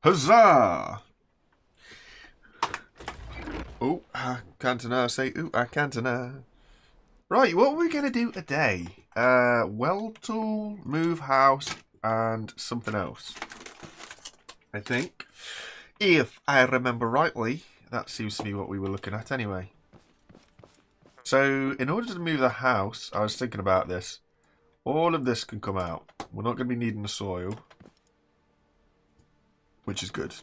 Huzzah! Oh, I can't say, ooh, I can't. Right, what are we going to do today? Weld tool, move house, and something else. I think. If I remember rightly, that seems to be what we were looking at anyway. So, in order to move the house, I was thinking about this. All of this can come out. We're not going to be needing the soil. Which is good.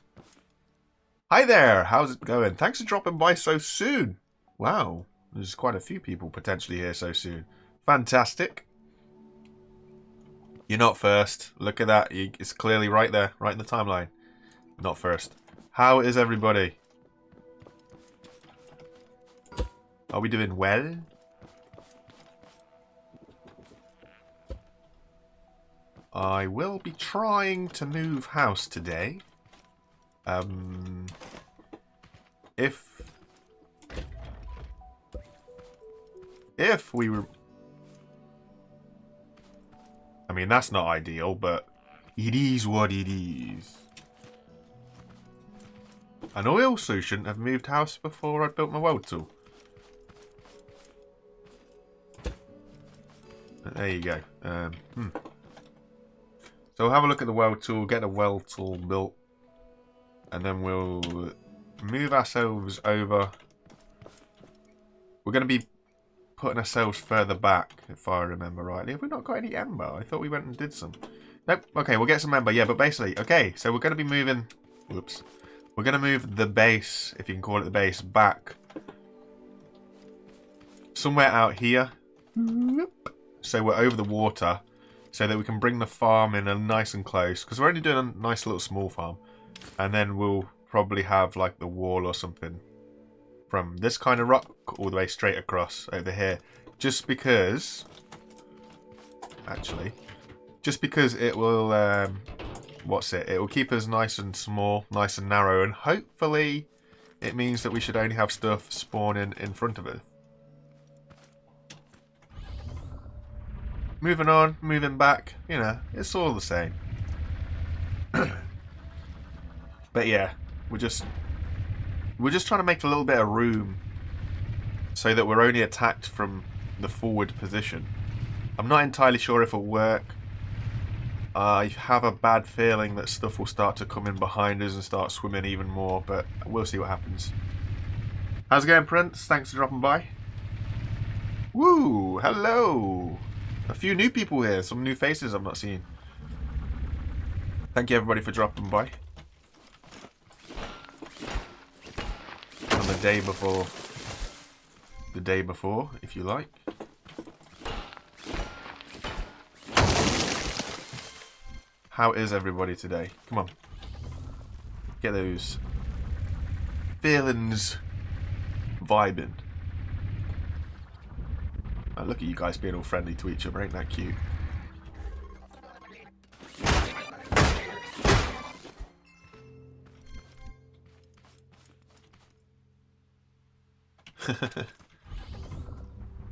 Hi there, how's it going? Thanks for dropping by so soon. Wow, there's quite a few people potentially here so soon. Fantastic. You're not first. Look at that. It's clearly right there, right in the timeline. Not first. How is everybody? Are we doing well? I will be trying to move house today. If we were... I mean, that's not ideal, but it is what it is. And I also shouldn't have moved house before I built my weld tool. There you go. So we'll have a look at the weld tool, get the weld tool built, and then we'll move ourselves over. We're going to be putting ourselves further back, if I remember rightly. Have we not got any ember? I thought we went and did some. Nope. Okay, we'll get some ember. Yeah, but basically, okay, so we're going to be moving... Whoops. We're going to move the base, if you can call it the base, back somewhere out here. So we're over the water, so that we can bring the farm in nice and close. Because we're only doing a nice little small farm. And then we'll probably have like the wall or something from this kind of rock all the way straight across over here. Just because... Actually. Just because it will... It will keep us nice and small, nice and narrow. And hopefully it means that we should only have stuff spawning in front of us. Moving on, moving back, you know, it's all the same. But yeah, we're just trying to make a little bit of room so that we're only attacked from the forward position. I'm not entirely sure if it'll work. I have a bad feeling that stuff will start to come in behind us and start swimming even more, but we'll see what happens. How's it going, Prince? Thanks for dropping by. Woo! Hello! A few new people here, some new faces I've not seen. Thank you everybody for dropping by. On the day before, if you like. How is everybody today? Come on. Get those feelings vibing. Oh, look at you guys being all friendly to each other, ain't that cute?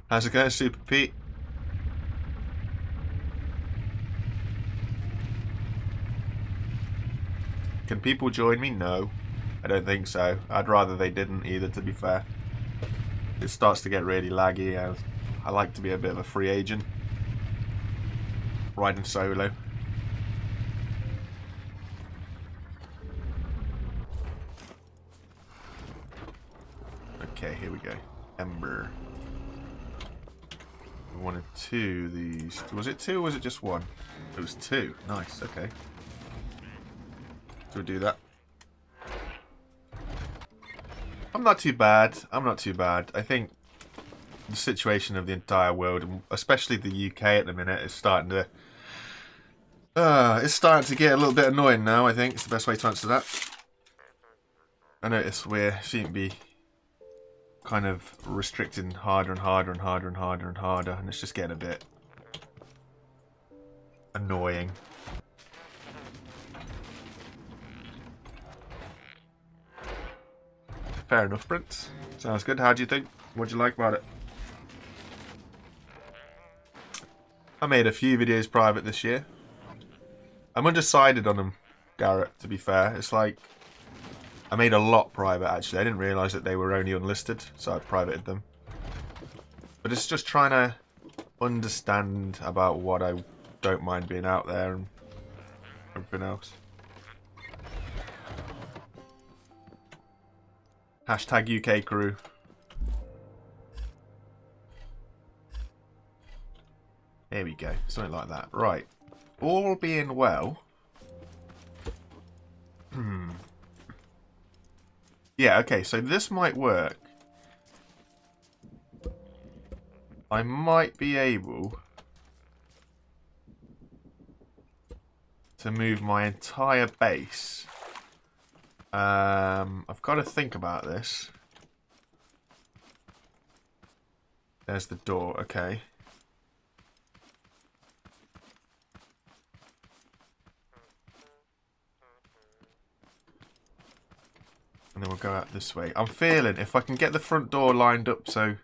How's it going, Super Pete? Can people join me? No, I don't think so. I'd rather they didn't either, to be fair. It starts to get really laggy. I like to be a bit of a free agent. Riding solo. Okay, here we go. Ember. We wanted two of these. Was it two or was it just one? It was two. Nice, okay. So we'll do that. I'm not too bad. I'm not too bad. I think the situation of the entire world, and especially the UK at the minute, is starting to... it's starting to get a little bit annoying now, I think. It's the best way to answer that. I notice we seem to be kind of restricting harder and harder and harder and harder and harder, and it's just getting a bit annoying. Fair enough, Prince. Sounds good. How do you think? What do you like about it? I made a few videos private this year. I'm undecided on them. Garrett, to be fair. It's like, I made a lot private, actually. I didn't realise that they were only unlisted, so I privated them. But it's just trying to understand about what I don't mind being out there and everything else. Hashtag UK crew. There we go. Something like that. Right. All being well. Yeah, okay, so this might work. I might be able to move my entire base. I've got to think about this. There's the door, okay. And then we'll go out this way. I'm feeling if I can get the front door lined up so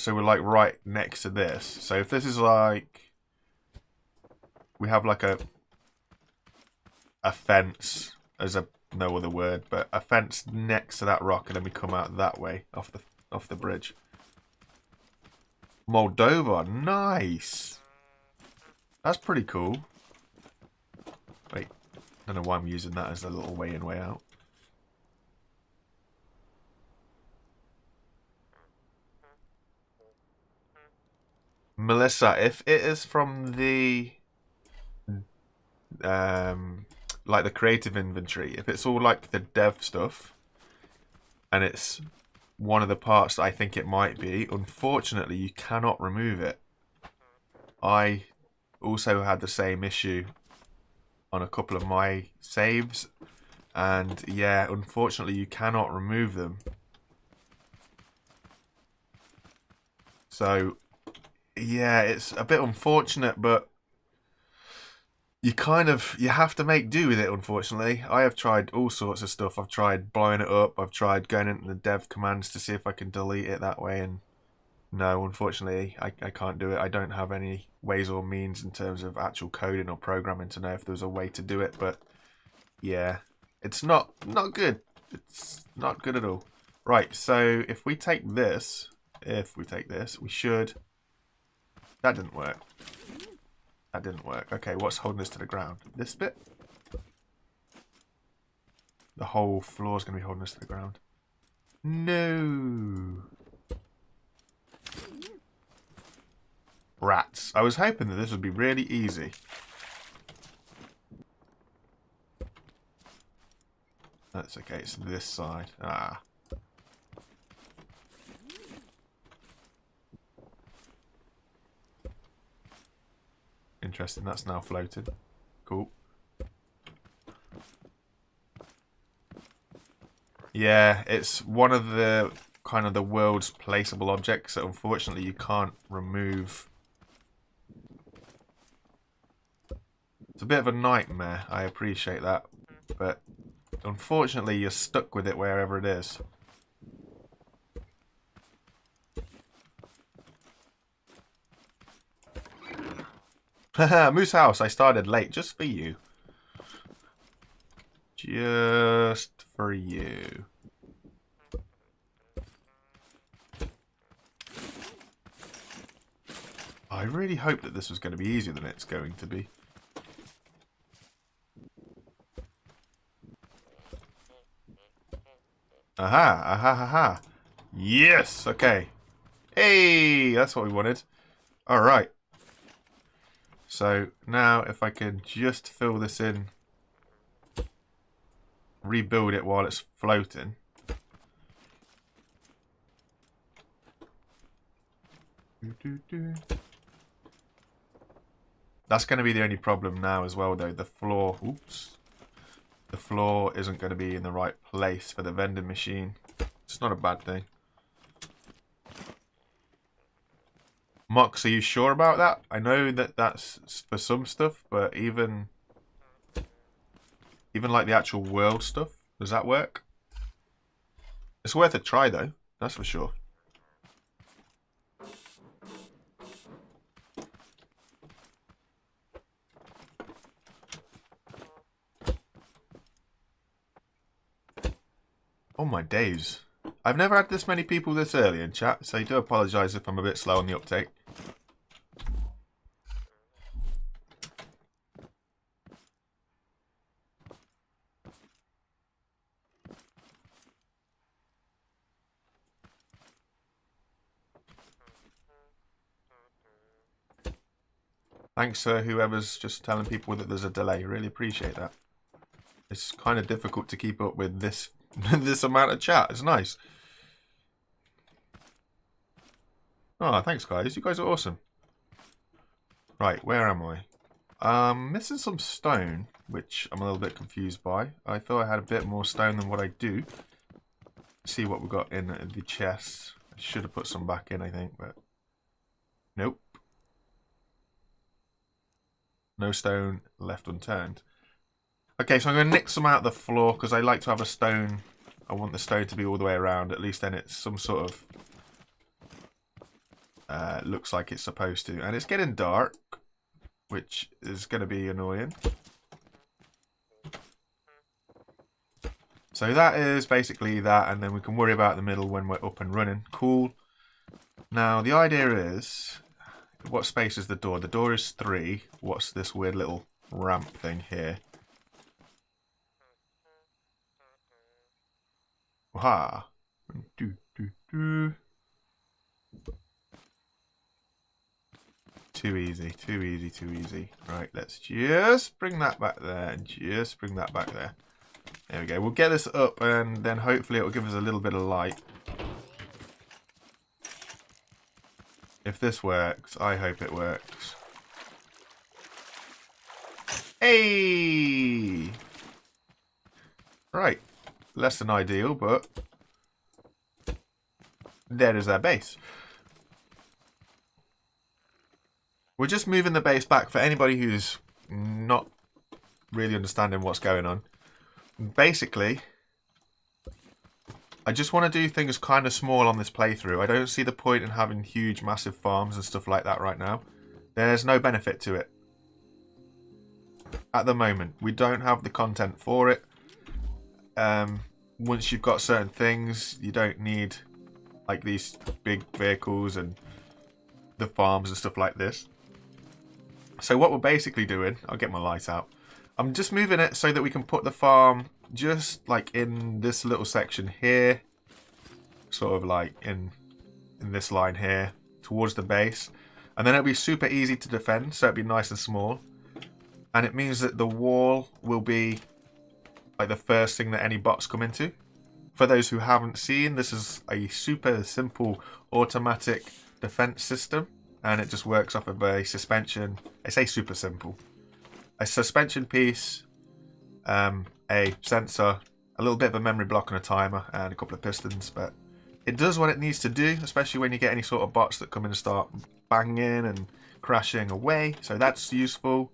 we're like right next to this. So if this is like, we have like a fence as a no other word, but a fence next to that rock, and then we come out that way off the bridge. Moldova, nice. That's pretty cool. Wait, I don't know why I'm using that as a little way in, way out. Melissa, if it is from the like the creative inventory, if it's all like the dev stuff and it's one of the parts that I think it might be, unfortunately you cannot remove it. I also had the same issue on a couple of my saves, and yeah, unfortunately you cannot remove them. So yeah, it's a bit unfortunate, but you have to make do with it, unfortunately. I have tried all sorts of stuff. I've tried blowing it up, I've tried going into the dev commands to see if I can delete it that way, and no, unfortunately I can't do it. I don't have any ways or means in terms of actual coding or programming to know if there's a way to do it, but yeah, it's not good. It's not good at all. Right, so if we take this, we should... That didn't work. That didn't work. Okay, what's holding us to the ground? This bit? The whole floor's going to be holding us to the ground. No. Rats. I was hoping that this would be really easy. That's okay, it's this side. Ah. Interesting, that's now floated. Cool. Yeah, it's one of the kind of the world's placeable objects that unfortunately you can't remove. It's a bit of a nightmare, I appreciate that, but unfortunately you're stuck with it wherever it is. Haha, Moose House, I started late just for you. Just for you. I really hoped that this was going to be easier than it's going to be. Aha, aha, aha. Yes, okay. Hey, that's what we wanted. Alright. So now if I can just fill this in, rebuild it while it's floating. That's going to be the only problem now as well, though. The floor, oops. The floor isn't going to be in the right place for the vending machine. It's not a bad thing. Mox, are you sure about that? I know that that's for some stuff, but even like the actual world stuff, does that work? It's worth a try, though. That's for sure. Oh my days. I've never had this many people this early in chat, so I do apologise if I'm a bit slow on the uptake. Thanks to whoever's just telling people that there's a delay. Really appreciate that. It's kind of difficult to keep up with this this amount of chat. It's nice. Oh, thanks guys. You guys are awesome. Right, where am I? Missing some stone, which I'm a little bit confused by. I thought I had a bit more stone than what I do. Let's see what we got in the chest. I should have put some back in, I think, but nope. No stone left unturned. Okay, so I'm going to nick some out of the floor because I like to have a stone. I want the stone to be all the way around. At least then it's some sort of... looks like it's supposed to. And it's getting dark, which is going to be annoying. So that is basically that, and then we can worry about the middle when we're up and running. Cool. Now, the idea is... What space is the door? The door is 3. What's this weird little ramp thing here? Aha. Do, do, do. Too easy, too easy, too easy. Right, let's just bring that back there and just bring that back there. There we go. We'll get this up and then hopefully it will give us a little bit of light. If this works, I hope it works. Hey! Right. Less than ideal, but there is our base. We're just moving the base back for anybody who's not really understanding what's going on. Basically, I just want to do things kind of small on this playthrough. I don't see the point in having huge, massive farms and stuff like that right now. There's no benefit to it. At the moment, we don't have the content for it. Once you've got certain things, you don't need like these big vehicles and the farms and stuff like this. So what we're basically doing, I'll get my light out. I'm just moving it so that we can put the farm just like in this little section here, sort of like in this line here towards the base, and then it'll be super easy to defend, so it'll be nice and small, and it means that the wall will be like the first thing that any bots come into. For those who haven't seen, this is a super simple automatic defense system, and it just works off of a suspension. I say super simple. A suspension piece, a sensor, a little bit of a memory block and a timer, and a couple of pistons, but it does what it needs to do, especially when you get any sort of bots that come in and start banging and crashing away, so that's useful.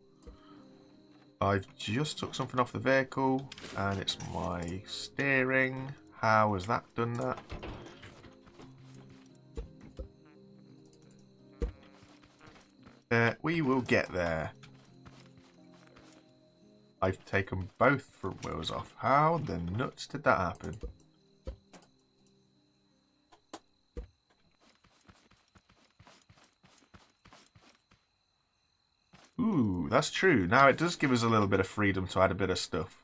I've just took something off the vehicle, and it's my steering. How has that done that? We will get there. I've taken both front wheels off. How the nuts did that happen? Ooh, that's true. Now it does give us a little bit of freedom to add a bit of stuff.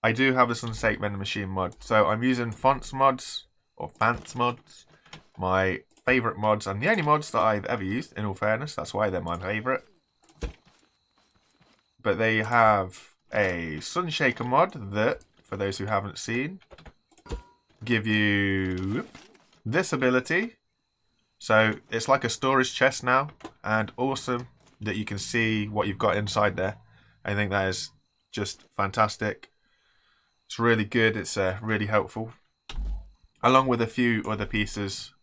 I do have a Sunset vending machine mod, so I'm using fonts mods, or Fants mods, my favourite mods, and the only mods that I've ever used, in all fairness, that's why they're my favourite. But they have a Sunshaker mod that, for those who haven't seen, give you this ability. So it's like a storage chest now, and awesome that you can see what you've got inside there. I think that is just fantastic. It's really good, it's really helpful. Along with a few other pieces.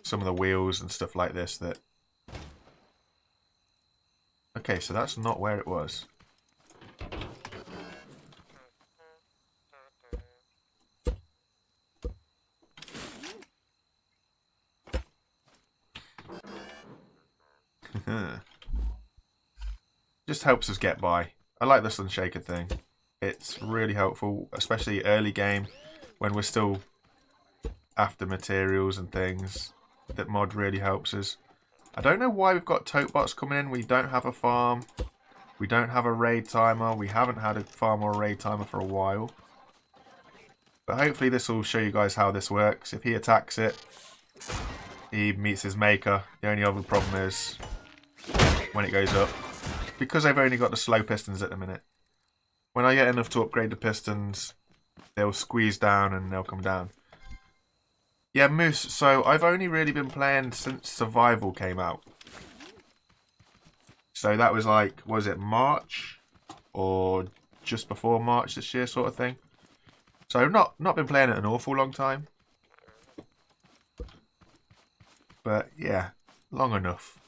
Some of the wheels and stuff like this that... Okay, so that's not where it was. Just helps us get by. I like the sun shaker thing. It's really helpful, especially early game when we're still after materials and things. That mod really helps us. I don't know why we've got tote bots coming in. We don't have a farm. We don't have a raid timer. We haven't had a farm or a raid timer for a while. But hopefully this will show you guys how this works. If he attacks it, he meets his maker. The only other problem is when it goes up. Because I've only got the slow pistons at the minute. When I get enough to upgrade the pistons, they'll squeeze down and they'll come down. Yeah, Moose, so I've only really been playing since Survival came out. So that was like, was it March? Or just before March this year sort of thing. So I've not been playing it an awful long time. But yeah, long enough.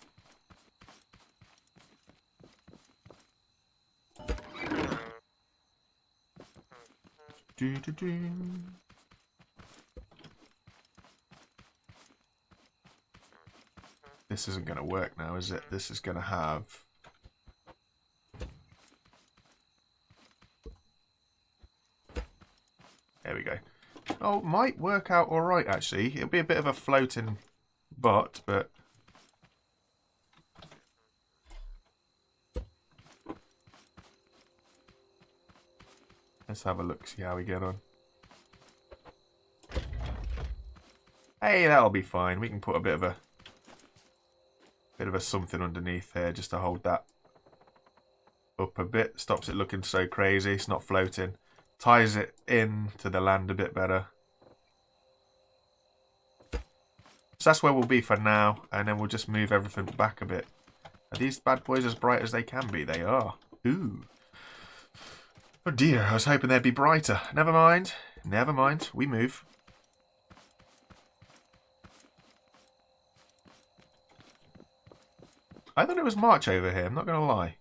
This isn't going to work now, is it? This is going to have... There we go. Oh, might work out alright, actually. It'll be a bit of a floating bot, but... Let's have a look, see how we get on. Hey, that'll be fine. We can put a bit of a something underneath here just to hold that up a bit. Stops it looking so crazy. It's not floating. Ties it in to the land a bit better. So that's where we'll be for now, and then we'll just move everything back a bit. Are these bad boys as bright as they can be? They are. Ooh. Oh dear, I was hoping they'd be brighter. Never mind. Never mind. We move. I thought it was March over here, I'm not going to lie.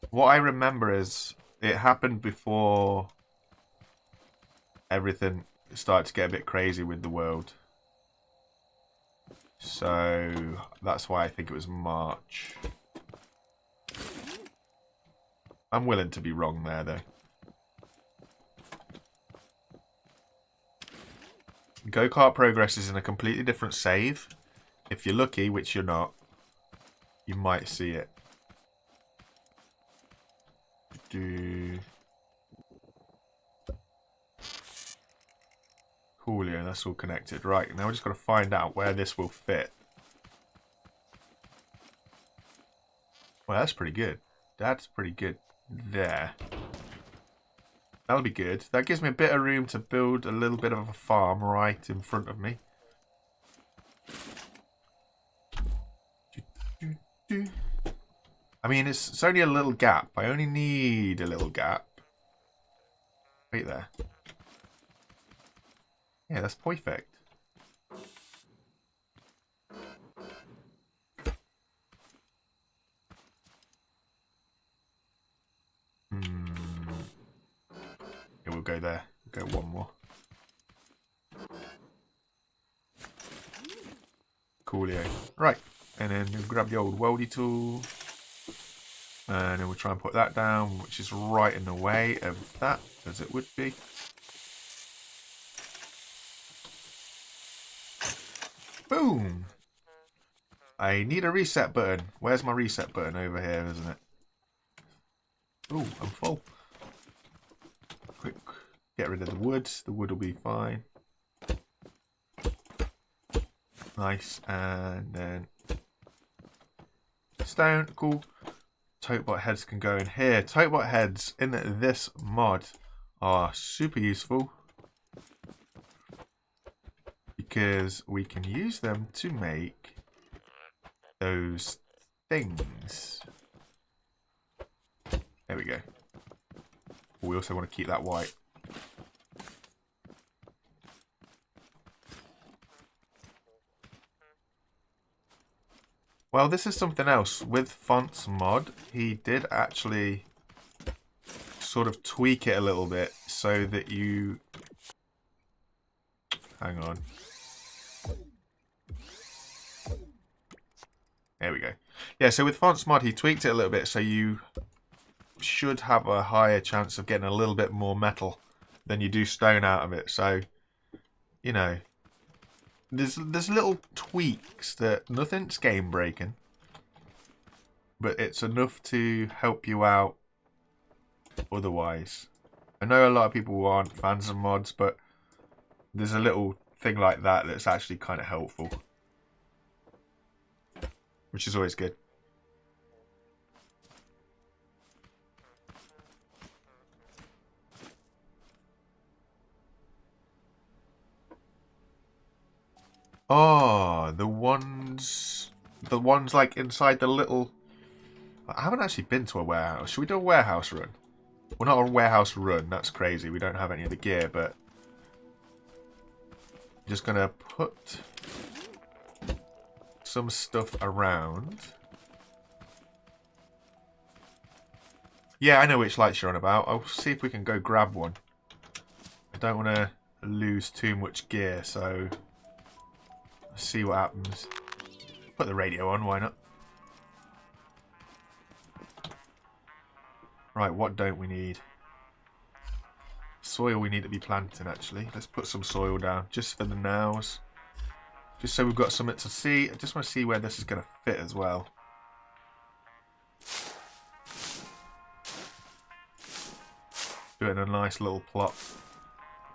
What I remember is it happened before everything started to get a bit crazy with the world. So that's why I think it was March. I'm willing to be wrong there, though. Go-kart progress is in a completely different save. If you're lucky, which you're not, you might see it. Coolio, that's all connected. Right, now we're just got to find out where this will fit. Well, that's pretty good. That's pretty good there. That'll be good. That gives me a bit of room to build a little bit of a farm right in front of me. I mean, it's only a little gap. I only need a little gap. Wait there. Yeah, that's perfect. Yeah, we'll go there. We'll go one more. Coolio. Right. And then we'll grab the old weldy tool. And then we'll try and put that down, which is right in the way of that, as it would be. Boom! I need a reset button. Where's my reset button? Over here, isn't it? Ooh, I'm full. Quick, get rid of the wood. The wood will be fine. Nice, and then stone, cool. Totebot heads can go in here. Totebot heads in this mod are super useful because we can use them to make those things. There we go. We also want to keep that white. Well, this is something else. With Fonts mod, he did actually sort of tweak it a little bit so that you Hang on. There we go. Yeah, so with Fonts Mod, he tweaked it a little bit, so you should have a higher chance of getting a little bit more metal than you do stone out of it. So, you know, there's little tweaks that nothing's game breaking, but it's enough to help you out otherwise. I know a lot of people aren't fans of mods, but there's a little thing like that that's actually kind of helpful, which is always good. Oh, the ones like inside the little... I haven't actually been to a warehouse. Should we do a warehouse run? Well, not a warehouse run. That's crazy. We don't have any of the gear, but... just going to put some stuff around. Yeah, I know which lights you're on about. I'll see if we can go grab one. I don't want to lose too much gear, so... let's see what happens. Put the radio on, why not? Right, what don't we need? Soil we need to be planting, actually. Let's put some soil down, just for the nows. Just so we've got something to see. I just want to see where this is going to fit as well. Do it in a nice little plot.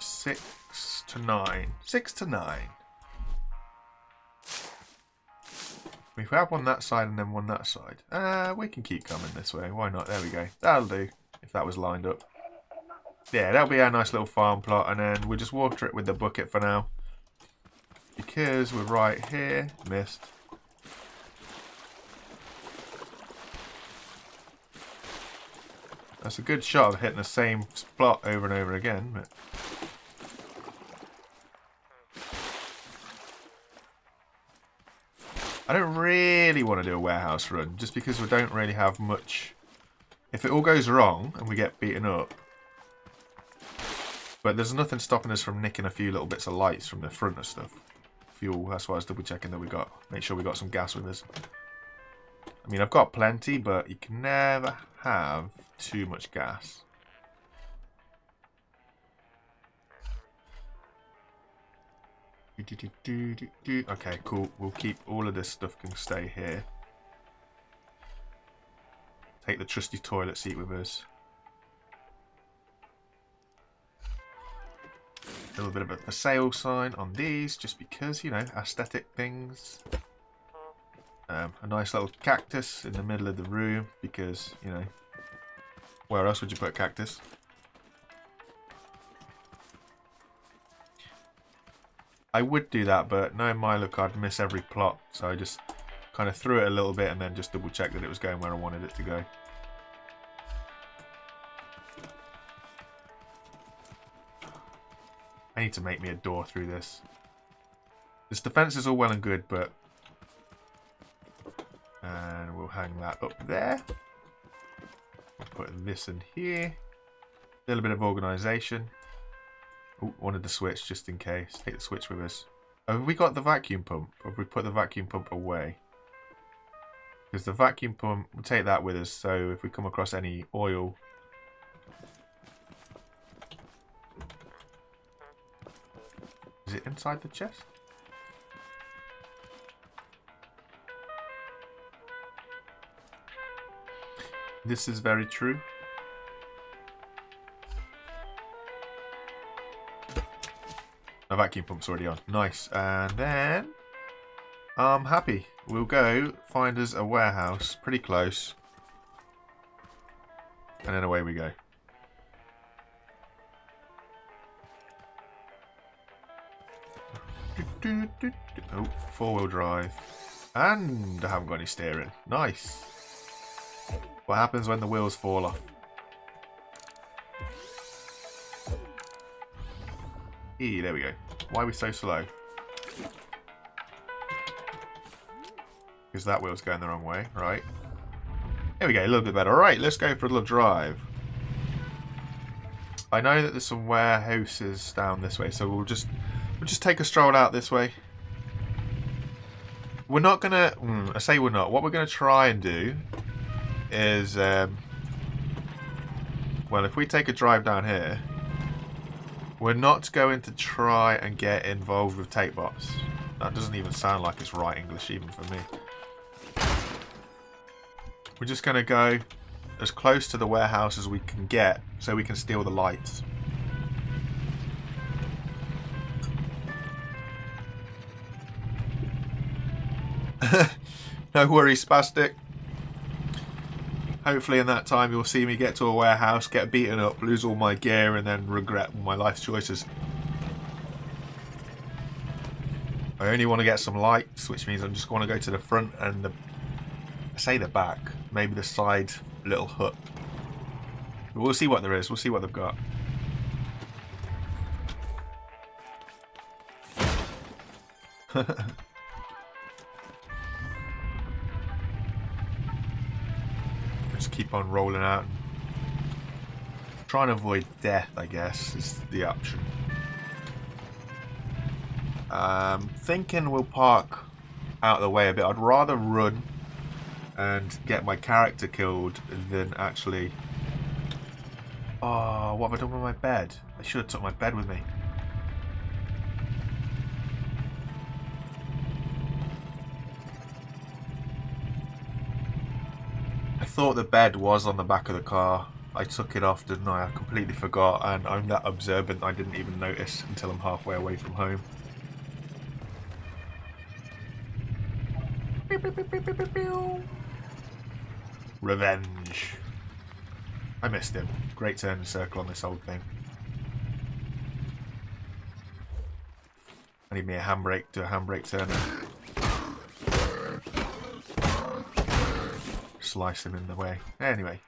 6 to 9. 6 to 9. If we have one that side and then one that side, we can keep coming this way. Why not? There we go. That'll do, if that was lined up. Yeah, that'll be our nice little farm plot, and then we'll just water it with the bucket for now. Because we're right here. Missed. That's a good shot of hitting the same spot over and over again, but... I don't really want to do a warehouse run, just because we don't really have much. If it all goes wrong and we get beaten up, but there's nothing stopping us from nicking a few little bits of lights from the front of stuff. Fuel, that's why I was double checking that we got. Make sure we got some gas with us. I mean, I've got plenty, but you can never have too much gas. Okay, cool. We'll keep all of this stuff, can stay here. Take the trusty toilet seat with us. A little bit of a for sale sign on these, just because, you know, aesthetic things. A nice little cactus in the middle of the room, because, you know, where else would you put a cactus? I would do that, but knowing my luck, I'd miss every plot. So I just kind of threw it a little bit and then just double checked that it was going where I wanted it to go. I need to make me a door through this. This defense is all well and good, but... and we'll hang that up there. We'll put this in here. A little bit of organisation. Ooh, wanted the switch just in case. Take the switch with us. Oh, have we got the vacuum pump? Or have we put the vacuum pump away? Because the vacuum pump, we'll take that with us. So if we come across any oil... is it inside the chest? This is very true. The vacuum pump's already on. Nice. And then I'm happy. We'll go find us a warehouse pretty close. And then away we go. Oh, 4-wheel drive. And I haven't got any steering. Nice. What happens when the wheels fall off? There we go. Why are we so slow? Because that wheel's going the wrong way, right? There we go, a little bit better. Alright, let's go for a little drive. I know that there's some warehouses down this way, so we'll just We'll just take a stroll out this way. We're not gonna... I say we're not. What we're gonna try and do is... well, if we take a drive down here, we're not going to try and get involved with tape bots. That doesn't even sound like it's right English even for me. We're just going to go as close to the warehouse as we can get so we can steal the lights. No worries, Spastic. Hopefully in that time you'll see me get to a warehouse, get beaten up, lose all my gear, and then regret my life choices. I only want to get some lights, which means I'm just going to go to the front and the back, maybe the side little hut. But we'll see what there is. We'll see what they've got. Just keep on rolling out. Trying to avoid death, I guess, is the option. Thinking we'll park out of the way a bit. I'd rather run and get my character killed than actually... Oh, what have I done with my bed? I should have took my bed with me. I thought the bed was on the back of the car. I took it off, didn't I? I completely forgot, and I'm that observant I didn't even notice until I'm halfway away from home. Revenge. I missed him. Great turn and circle on this old thing. I need me a handbrake, do a handbrake turn. Slice him in the way. Anyway.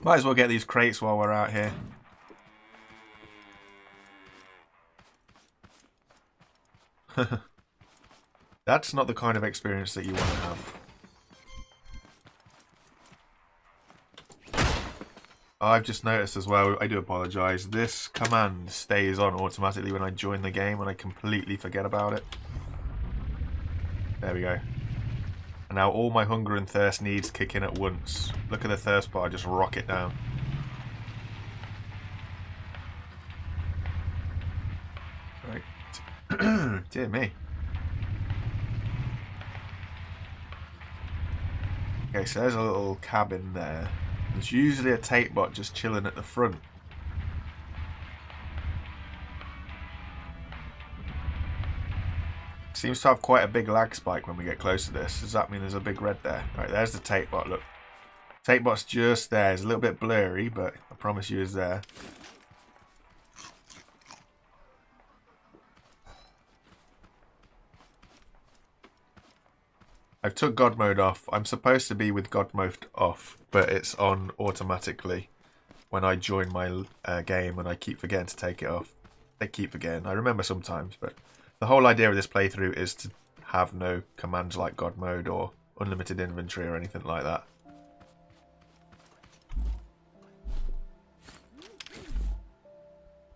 Might as well get these crates while we're out here. That's not the kind of experience that you want to have. I've just noticed as well, I do apologise, this command stays on automatically when I join the game and I completely forget about it. There we go. And now all my hunger and thirst needs kick in at once. Look at the thirst bar, just rock it down. Right. Dear me. Okay, so there's a little cabin there. There's usually a tape bot just chilling at the front. Seems to have quite a big lag spike when we get close to this. Does that mean there's a big red there? Right, there's the tape bot, look. Tape bot's just there. It's a little bit blurry, but I promise you it's there. I've took God mode off. I'm supposed to be with God mode off, but it's on automatically when I join my game, and I keep forgetting to take it off. I keep forgetting. I remember sometimes, but the whole idea of this playthrough is to have no commands like God mode or unlimited inventory or anything like that.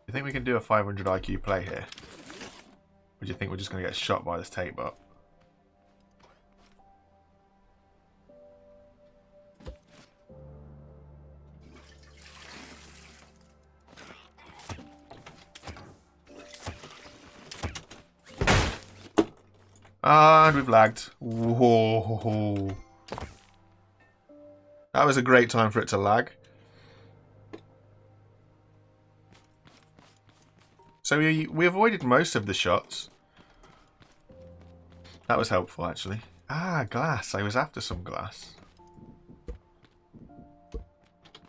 You think we can do a 500 IQ play here? Or do you think we're just going to get shot by this tape bot? And we've lagged. Whoa. That was a great time for it to lag. So we avoided most of the shots. That was helpful, actually. Ah, glass. I was after some glass.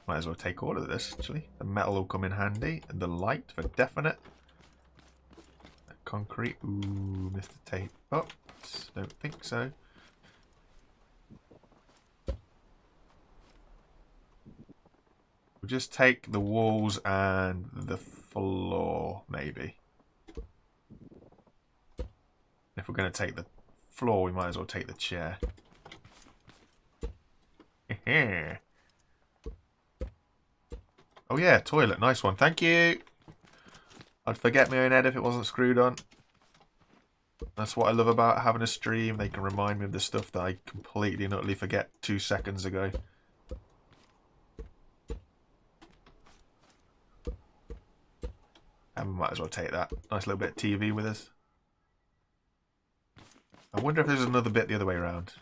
Might as well take all of this, actually. The metal will come in handy. And the light for definite. Concrete. Ooh, missed the tape. Oh, don't think so. We'll just take the walls and the floor, maybe. If we're going to take the floor, we might as well take the chair. Oh yeah, toilet. Nice one. Thank you. I'd forget my own head if it wasn't screwed on. That's what I love about having a stream. They can remind me of the stuff that I completely and utterly forget 2 seconds ago. And we might as well take that. Nice little bit of TV with us. I wonder if there's another bit the other way around.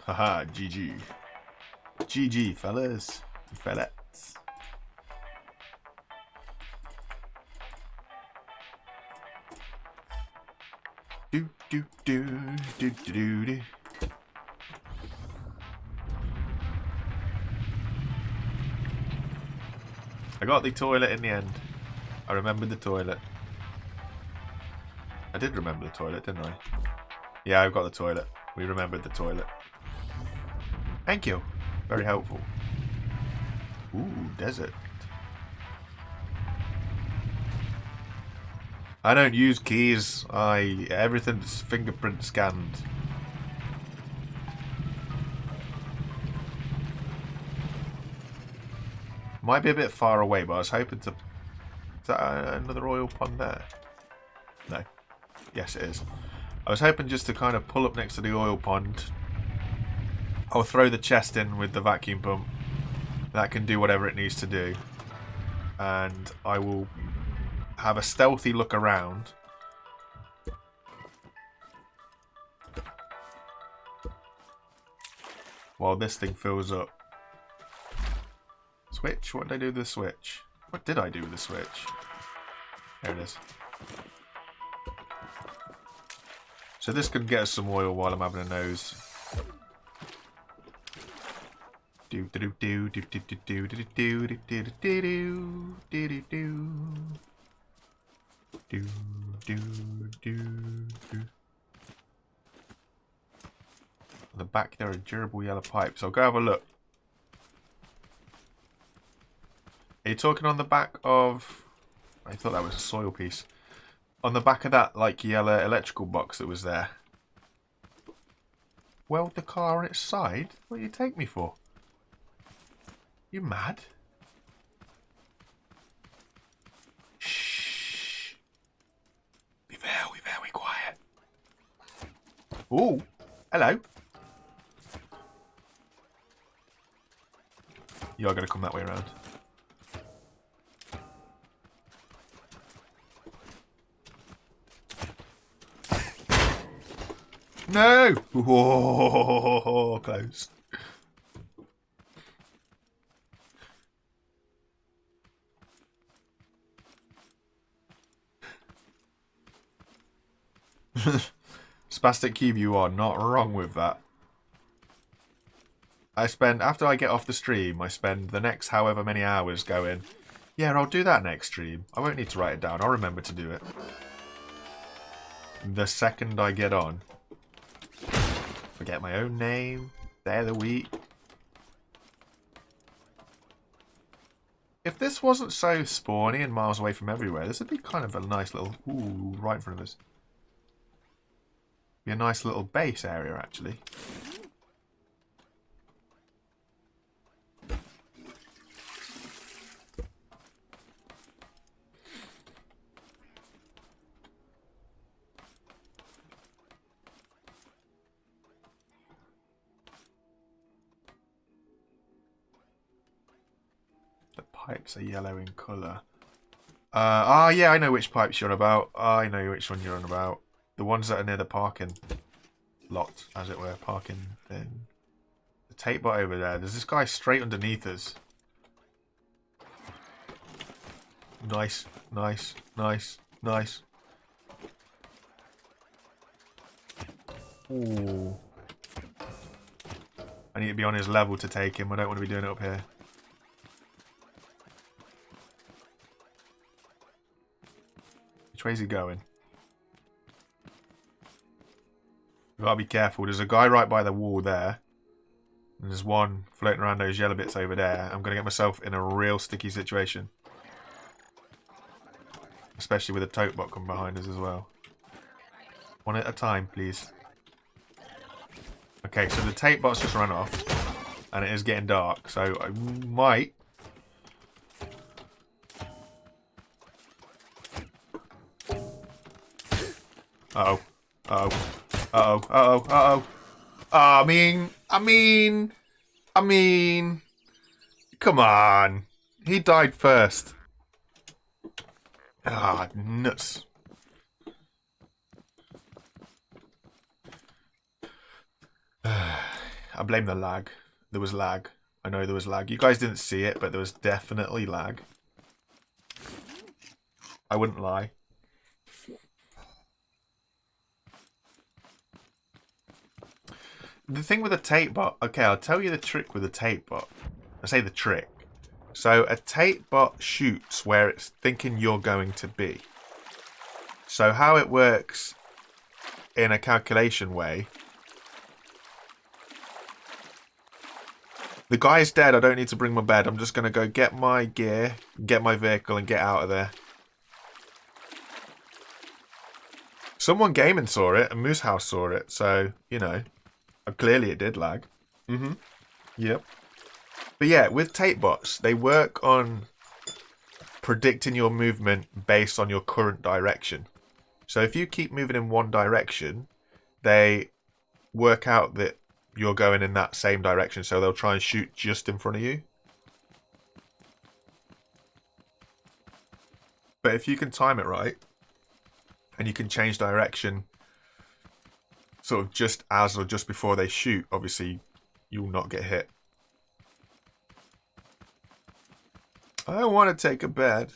Haha, GG. GG, fellas. Fellets. Do, do, do, do, do, do, do. I got the toilet in the end. I remembered the toilet. I did remember the toilet, didn't I? Yeah, I've got the toilet. We remembered the toilet. Thank you. Very helpful. Ooh, desert. I don't use keys. Everything's fingerprint scanned. Might be a bit far away, but I was hoping to... Is that another oil pond there? No. Yes, it is. I was hoping just to kind of pull up next to the oil pond. I'll throw the chest in with the vacuum pump. That can do whatever it needs to do. And I will have a stealthy look around. While this thing fills up. Switch? What did I do with the switch? What did I do with the switch? There it is. So this can get us some oil while I'm having a nose. Do do do do do do do do do do do do do do do do do. On the back there are durable yellow pipes. I'll go have a look. Are you talking on the back of... I thought that was a soil piece. On the back of that, like, yellow electrical box that was there. Weld the car on its side? What do you take me for? You mad? Shh. Be very quiet. Ooh, hello. You are going to come that way around. No! Whoa, close. Spastic Cube, you are not wrong with that. After I get off the stream, I spend the next however many hours going, yeah, I'll do that next stream. I won't need to write it down. I'll remember to do it. The second I get on, forget my own name, day of the week. If this wasn't so spawny and miles away from everywhere, this would be kind of a nice little... Ooh, right in front of us. Be a nice little base area, actually. Pipes are yellow in colour. Yeah, I know which pipes you're on about. I know which one you're on about. The ones that are near the parking lot, as it were. Parking thing. The tape bot over there. There's this guy straight underneath us. Nice, nice, nice, nice. Ooh. I need to be on his level to take him. I don't want to be doing it up here. Which way is he going? We've got to be careful. There's a guy right by the wall there. And there's one floating around those yellow bits over there. I'm going to get myself in a real sticky situation. Especially with a tote bot coming behind us as well. One at a time, please. Okay, so the tape bot's just run off. and it is getting dark, so I might... Uh-oh. Uh-oh. Uh-oh. Uh-oh. Uh-oh. I mean... Come on. He died first. Ah, nuts. I blame the lag. There was lag. I know there was lag. You guys didn't see it, but there was definitely lag. I wouldn't lie. The thing with a tape bot... Okay, I'll tell you the trick with a tape bot. I say the trick. So a tape bot shoots where it's thinking you're going to be. So how it works in a calculation way... The guy's dead, I don't need to bring my bed. I'm just going to go get my gear, get my vehicle, and get out of there. Someone gaming saw it, and Moose House saw it, so, you know, clearly it did lag. Yep. But yeah, with tape bots, they work on predicting your movement based on your current direction. So if you keep moving in one direction, they work out that you're going in that same direction, so they'll try and shoot just in front of you. But if you can time it right, and you can change direction sort of just as or just before they shoot, obviously you'll not get hit. I want to take a bed.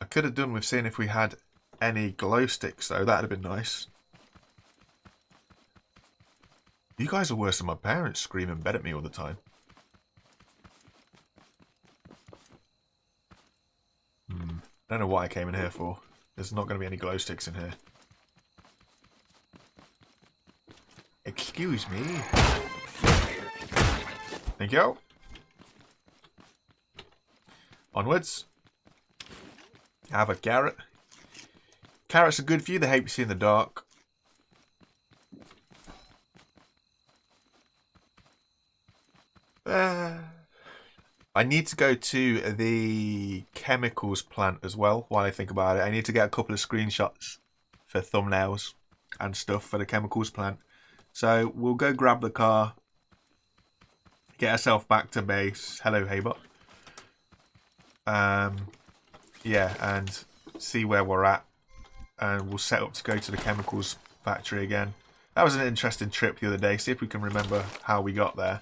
I could have done with seeing if we had any glow sticks though, that'd have been nice. You guys are worse than my parents, screaming bed at me all the time. I don't know what I came in here for. There's not going to be any glow sticks in here. Excuse me. Thank you. Onwards. Have a carrot. Carrots are good for you. They help you see in the dark. I need to go to the chemicals plant as well while I think about it. I need to get a couple of screenshots for thumbnails and stuff for the chemicals plant. So we'll go grab the car, get ourselves back to base. Hello, Haybot. Yeah, and see where we're at. And we'll set up to go to the chemicals factory again. That was an interesting trip the other day. See if we can remember how we got there.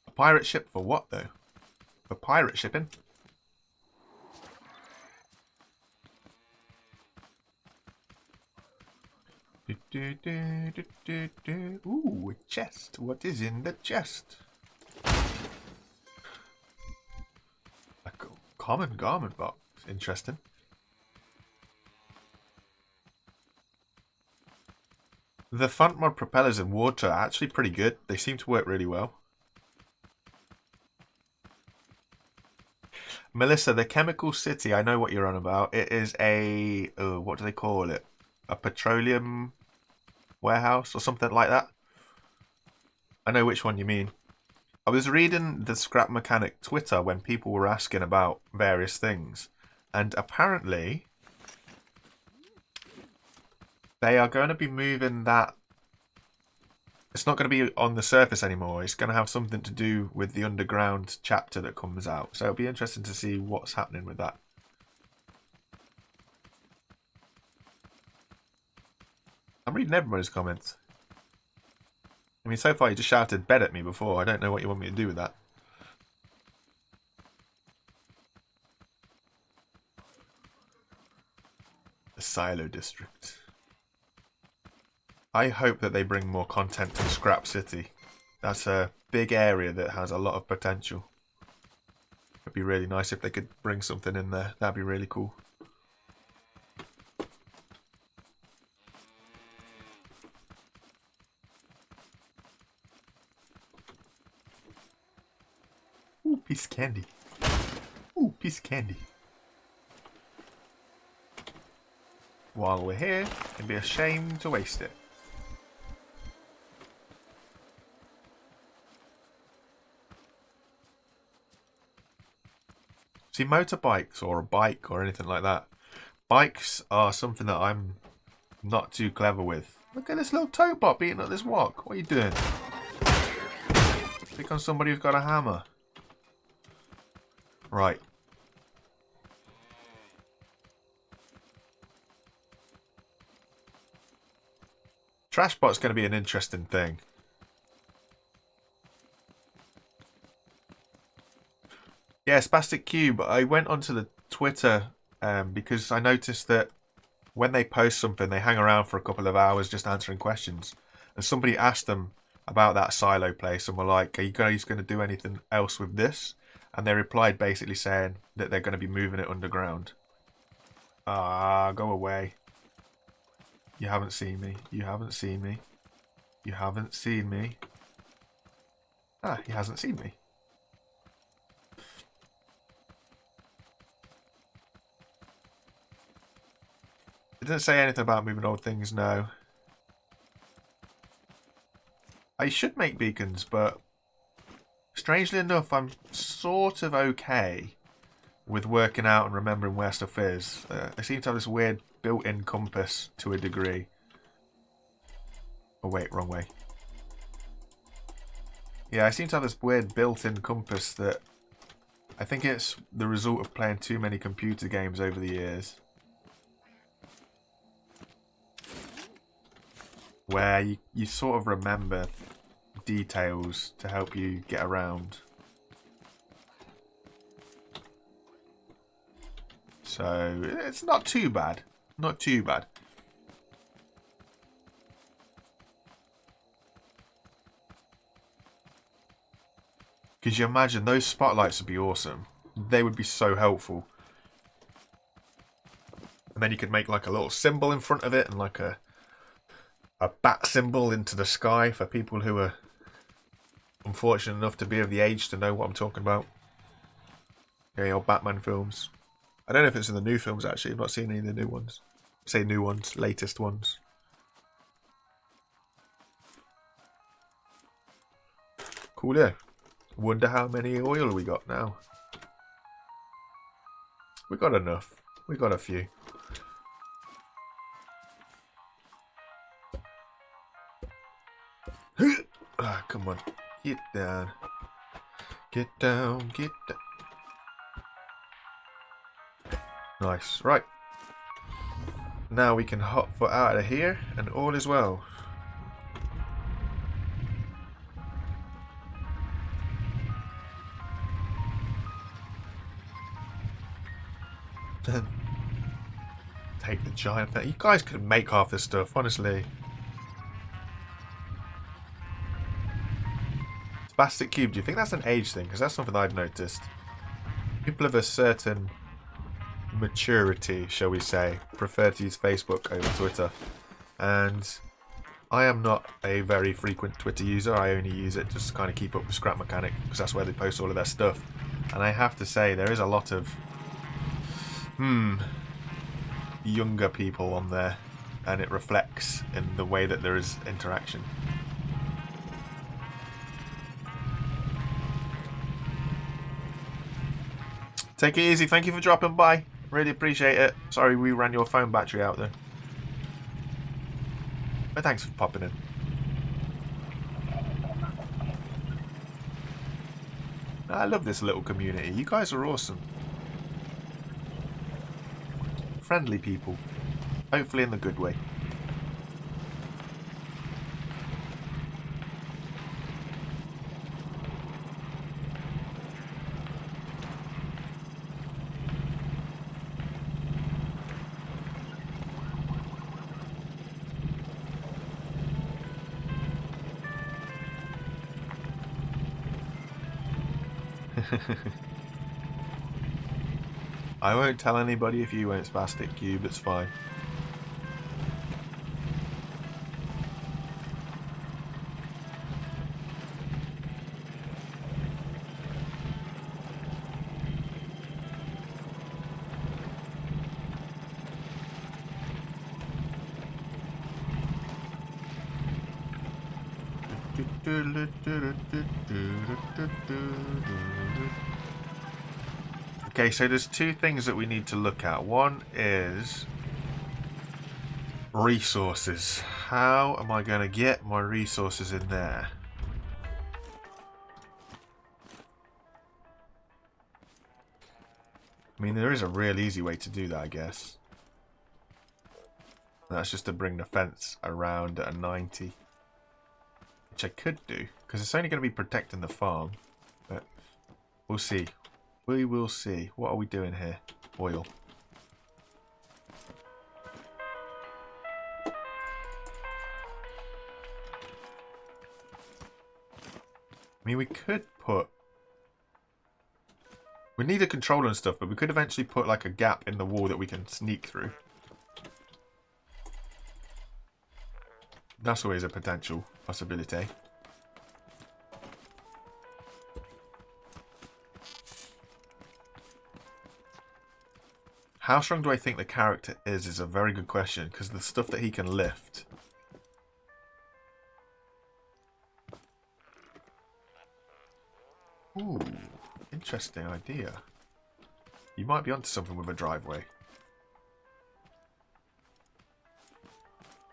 A pirate ship for what, though? For pirate shipping? Ooh, a chest. What is in the chest? A common garment box. Interesting. The front mod propellers in water are actually pretty good. They seem to work really well. Melissa, the chemical city, I know what you're on about. It is a, what do they call it? A petroleum warehouse or something like that. I know which one you mean. I was reading the Scrap Mechanic Twitter when people were asking about various things. And apparently, they are going to be moving that. It's not going to be on the surface anymore. It's going to have something to do with the underground chapter that comes out. So it'll be interesting to see what's happening with that. I'm reading everybody's comments. I mean, so far you just shouted bed at me before. I don't know what you want me to do with that. The Silo District. I hope that they bring more content to Scrap City. That's a big area that has a lot of potential. It'd be really nice if they could bring something in there. That'd be really cool. piece of candy. Ooh, piece of candy. While we're here, it'd be a shame to waste it. See, motorbikes or a bike or anything like that. Bikes are something that I'm not too clever with. Look at this little tote bot beating up this wok. What are you doing? Pick on somebody who's got a hammer. Right. Trashbot's going to be an interesting thing. Yeah, Spastic Cube. I went onto the Twitter because I noticed that when they post something, they hang around for a couple of hours just answering questions. And somebody asked them about that silo place and were like, are you guys going to do anything else with this? And they replied basically saying that they're going to be moving it underground. Ah, go away. You haven't seen me. You haven't seen me. You haven't seen me. Ah, he hasn't seen me. It didn't say anything about moving old things, no. I should make beacons, but strangely enough, I'm sort of okay with working out and remembering where stuff is. I seem to have this weird built-in compass to a degree. Oh wait, wrong way. Yeah, I seem to have this weird built-in compass that I think it's the result of playing too many computer games over the years. Where you sort of remember details to help you get around. So it's not too bad. Not too bad. Could you imagine those spotlights would be awesome? They would be so helpful. And then you could make like a little symbol in front of it and like a bat symbol into the sky for people who are unfortunate enough to be of the age to know what I'm talking about. Yeah, your Batman films. I don't know if it's in the new films actually. I've not seen any of the new ones. Say new ones, latest ones. Cool, yeah. Wonder how many oil we got now. We got enough. We got a few. Ah, come on. Get down. Get down, get down. Nice. Right. Now we can hop foot out of here and all is well. Take the giant thing. You guys could make half this stuff, honestly. Spastic Cube, do you think that's an age thing? Because that's something I've noticed. People of a certain maturity, shall we say, prefer to use Facebook over Twitter. And I am not a very frequent Twitter user. I only use it just to kind of keep up with Scrap Mechanic, because that's where they post all of their stuff. And I have to say, there is a lot of younger people on there, and it reflects in the way that there is interaction. Take it easy. Thank you for dropping by. Really appreciate it. Sorry we ran your phone battery out there. But thanks for popping in. I love this little community. You guys are awesome. Friendly people. Hopefully in the good way. I won't tell anybody if you won't Spastic Cube, it's fine. Okay, so there's two things that we need to look at. One is resources. How am I going to get my resources in there? I mean, there is a real easy way to do that, I guess. That's just to bring the fence around at a 90. Which I could do, because it's only going to be protecting the farm. But we'll see. We will see. What are we doing here? Oil. I mean, we could put... We need a controller and stuff, but we could eventually put like a gap in the wall that we can sneak through. That's always a potential possibility. How strong do I think the character is a very good question, because the stuff that he can lift. Ooh, interesting idea. You might be onto something with a driveway.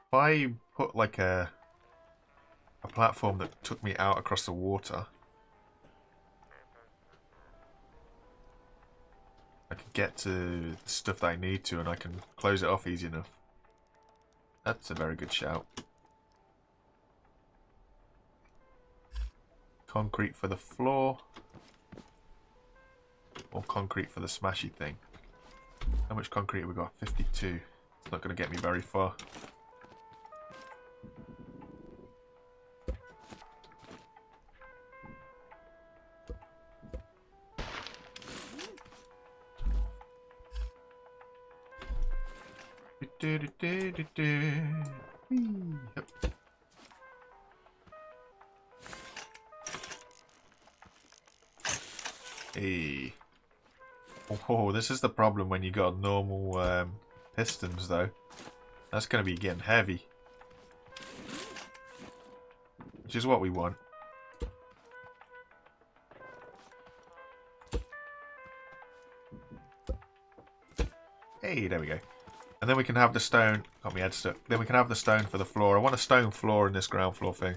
If I put like a platform that took me out across the water, I can get to the stuff that I need to, and I can close it off easy enough. That's a very good shout. Concrete for the floor. Or concrete for the smashy thing. How much concrete have we got? 52. It's not going to get me very far. Yep. Hey. Oh, this is the problem when you got normal pistons, though. That's going to be getting heavy. Which is what we want. Hey, there we go. And then we can have the stone. Got my head stuck. Then we can have the stone for the floor. I want a stone floor in this ground floor thing.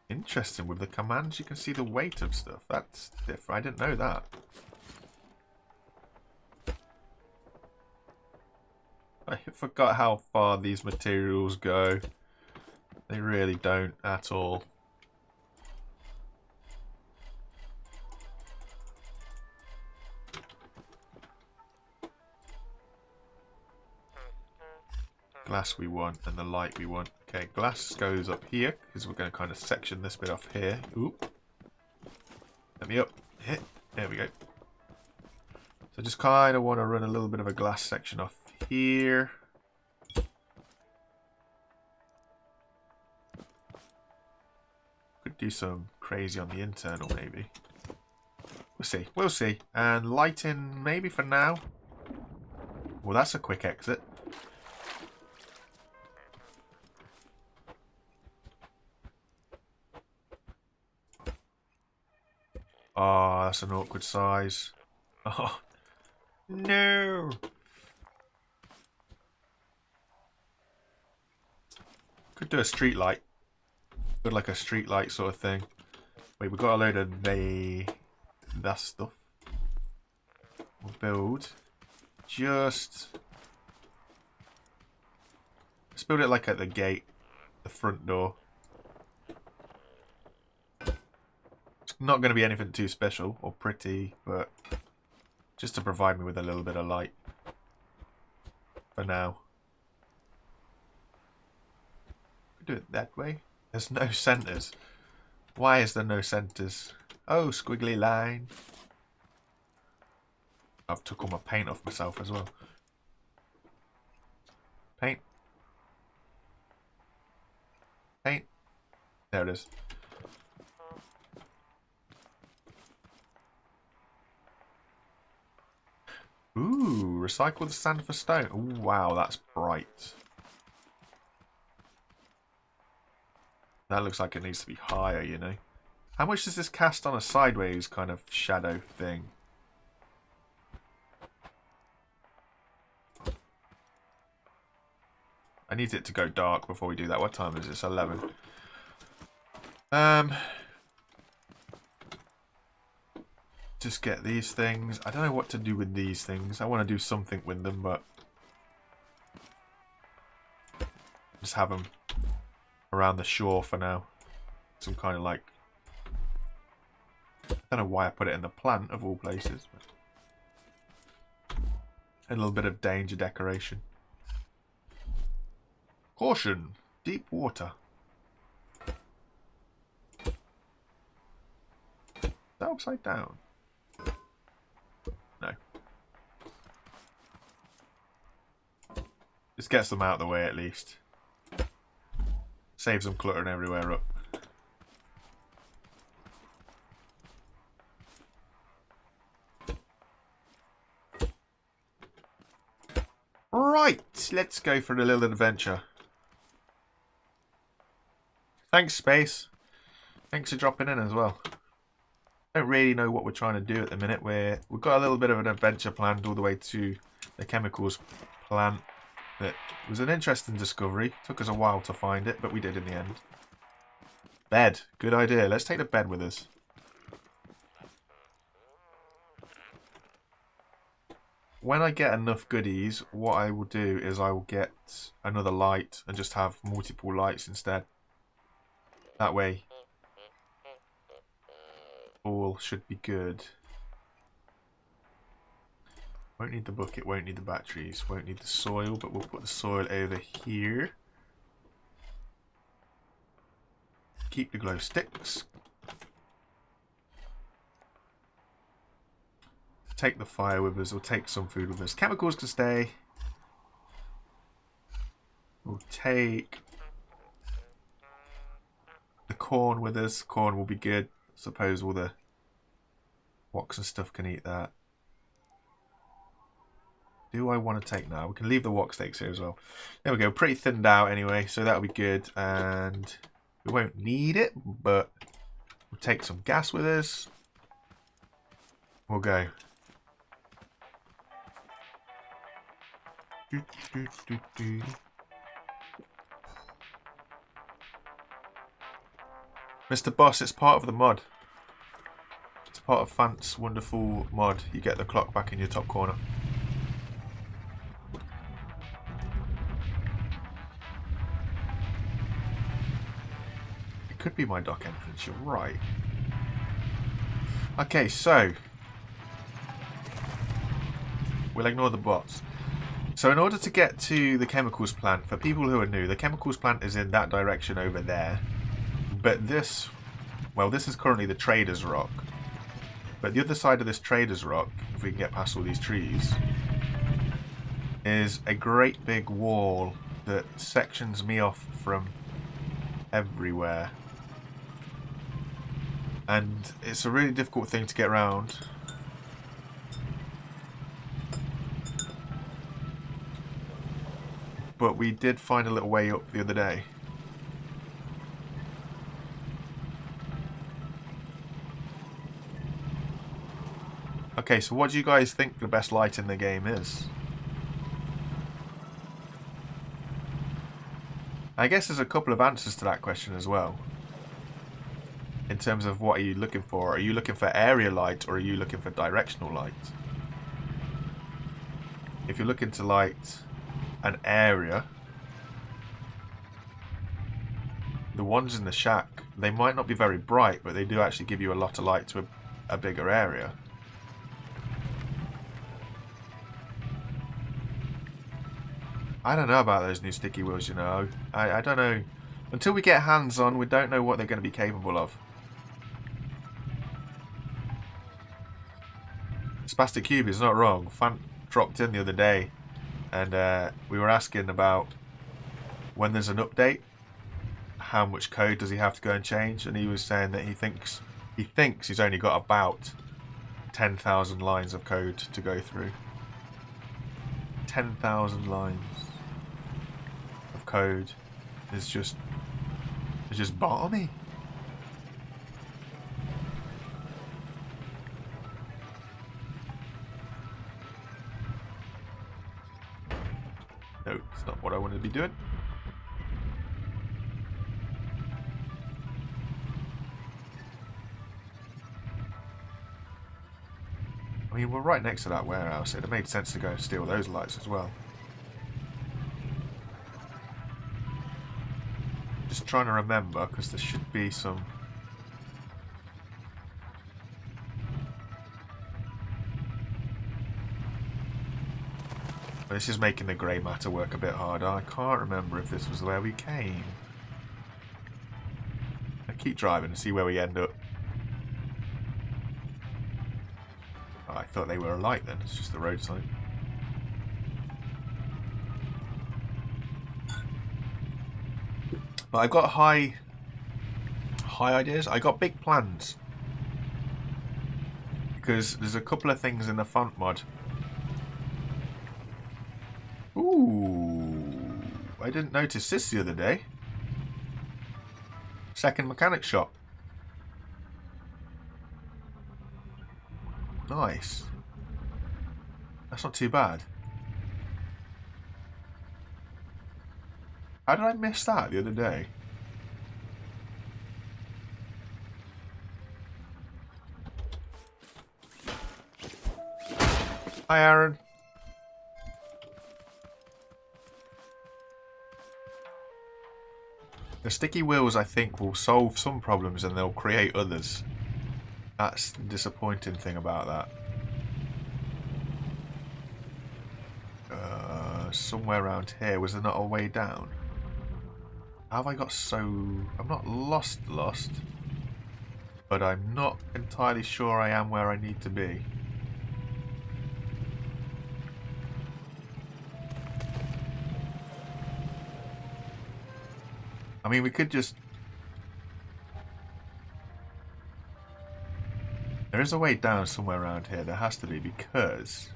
Interesting. With the commands, you can see the weight of stuff. That's different. I didn't know that. I forgot how far these materials go. They really don't at all. Glass we want, and the light we want. Okay, glass goes up here, because we're going to kind of section this bit off here. Oop. Let me up. Hit. There we go. So just kind of want to run a little bit of a glass section off here. Could do some crazy on the internal, maybe. We'll see. We'll see. And lighting, maybe for now. Well, that's a quick exit. Oh, that's an awkward size. Oh, no. Could do a street light. Could like a street light sort of thing. Wait, we've got a load of that stuff. We'll build. Let's build it like at the gate, the front door. Not going to be anything too special or pretty, but just to provide me with a little bit of light for now. Could do it that way. There's no centers. Why is there no centers? Oh, squiggly line. I've took all my paint off myself as well. Paint. Paint. There it is. Ooh, recycle the sand for stone. Ooh, wow, that's bright. That looks like it needs to be higher, you know. How much does this cast on a sideways kind of shadow thing? I need it to go dark before we do that. What time is it? It's 11. Just get these things. I don't know what to do with these things. I want to do something with them, but just have them around the shore for now. Some kind of like, I don't know why I put it in the plant of all places. But a little bit of danger decoration. Caution, deep water. Is that upside down? No. Just gets them out of the way at least. Saves them cluttering everywhere up. Right, let's go for a little adventure. Thanks, Space. Thanks for dropping in as well. Don't really know what we're trying to do at the minute. We've got a little bit of an adventure planned all the way to the chemicals plant. That was an interesting discovery. Took us a while to find it, but we did in the end. Bed. Good idea. Let's take the bed with us. When I get enough goodies, what I will do is I will get another light and just have multiple lights instead. That way, all should be good. Won't need the bucket, won't need the batteries, won't need the soil, but we'll put the soil over here. Keep the glow sticks. Take the fire with us, or take some food with us. Chemicals can stay. We'll take the corn with us. Corn will be good. Suppose all the woks and stuff can eat that. Do I want to take now? We can leave the wok steaks here as well. There we go. Pretty thinned out anyway, so that'll be good. And we won't need it, but we'll take some gas with us. We'll go. Mr. Boss, it's part of the mod. It's part of Fant's wonderful mod. You get the clock back in your top corner. It could be my dock entrance, you're right. Okay, so we'll ignore the bots. So in order to get to the chemicals plant, for people who are new, the chemicals plant is in that direction over there. But this, well, this is currently the Trader's Rock. But the other side of this Trader's Rock, if we can get past all these trees, is a great big wall that sections me off from everywhere. And it's a really difficult thing to get around. But we did find a little way up the other day. Okay, so what do you guys think the best light in the game is? I guess there's a couple of answers to that question as well. In terms of what are you looking for? Are you looking for area light or are you looking for directional light? If you're looking to light an area, the ones in the shack, they might not be very bright, but they do actually give you a lot of light to a bigger area. I don't know about those new sticky wheels, you know. I don't know. Until we get hands on, we don't know what they're going to be capable of. Spastic Cube is not wrong. Fant dropped in the other day and we were asking about when there's an update, how much code does he have to go and change, and he was saying that he thinks he's only got about 10,000 lines of code to go through. 10,000 lines of code is just It's just balmy. No, it's not what I wanted to be doing. I mean, we're right next to that warehouse. It'd have made sense to go and steal those lights as well. Just trying to remember, because there should be some... This is making the grey matter work a bit harder. I can't remember if this was where we came. I keep driving to see where we end up. Oh, I thought they were a light then. It's just the road sign. But I've got high ideas. I got big plans. Because there's a couple of things in the font mod. Ooh, I didn't notice this the other day. Second mechanic shop. Nice. That's not too bad. How did I miss that the other day? Hi, Aaron. The sticky wheels, I think, will solve some problems and they'll create others. That's the disappointing thing about that. Somewhere around here. Was there not a way down? How have I got so... I'm not lost, but I'm not entirely sure I am where I need to be. I mean, we could just... There is a way down somewhere around here. There has to be, because...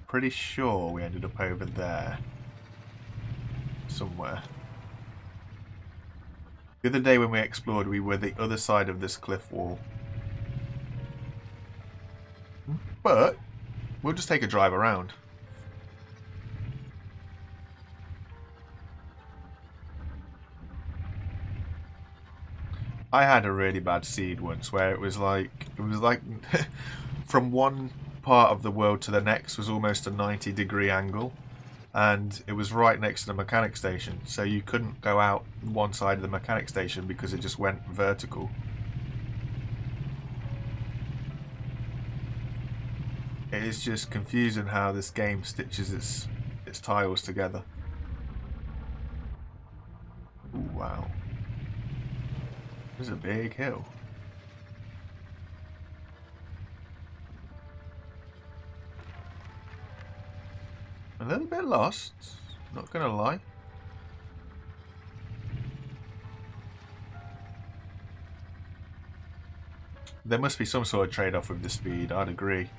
Pretty sure we ended up over there. Somewhere. The other day when we explored, we were the other side of this cliff wall. But, we'll just take a drive around. I had a really bad seed once where it was like from one part of the world to the next was almost a 90-degree angle, and it was right next to the mechanic station, so you couldn't go out one side of the mechanic station because it just went vertical. It is just confusing how this game stitches its tiles together. Ooh, wow. There's a big hill. A little bit lost, not gonna lie. There must be some sort of trade-off with the speed, I'd agree.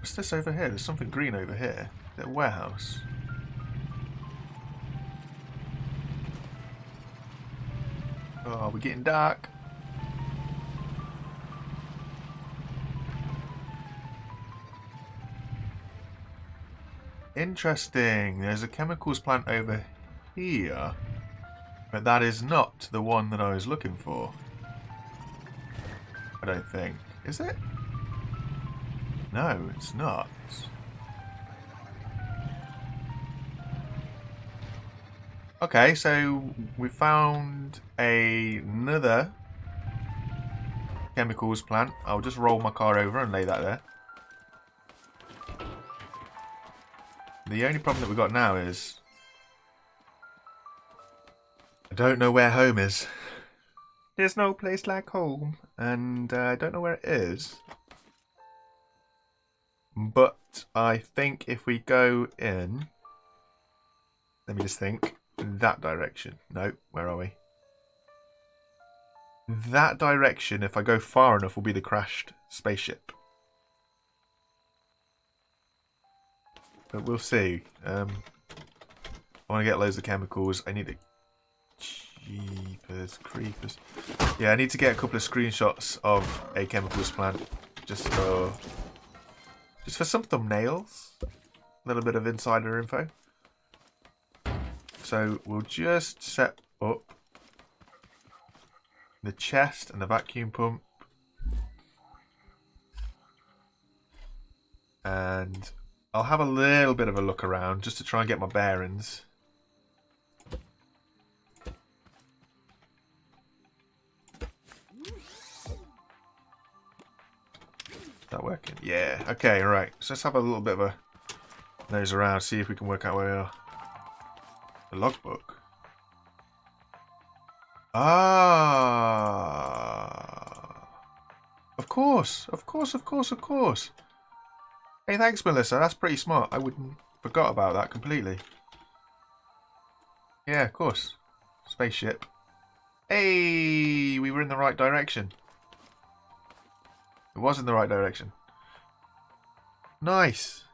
What's this over here? There's something green over here. Is it a warehouse? Oh, we're getting dark. Interesting. There's a chemicals plant over here, but that is not the one that I was looking for. I don't think. Is it? No, it's not. Okay, so we found another chemicals plant. I'll just roll my car over and lay that there. The only problem that we've got now is I don't know where home is. There's no place like home, and I don't know where it is. But I think if we go in, let me just think, that direction. No, where are we? That direction, if I go far enough, will be the crashed spaceship. But we'll see. I want to get loads of chemicals. I need to... Jeepers creepers. Yeah, I need to get a couple of screenshots of a chemicals plant. Just for some thumbnails. A little bit of insider info. So we'll just set up the chest and the vacuum pump. And I'll have a little bit of a look around just to try and get my bearings. Is that working? Yeah. Okay, right. So let's have a little bit of a nose around, see if we can work out where we are. The logbook. Ah. Of course. Of course, of course, of course. Hey, thanks, Melissa. That's pretty smart. I wouldn't forgot about that completely. Yeah, of course. Spaceship. Hey, we were in the right direction. It was in the right direction. Nice.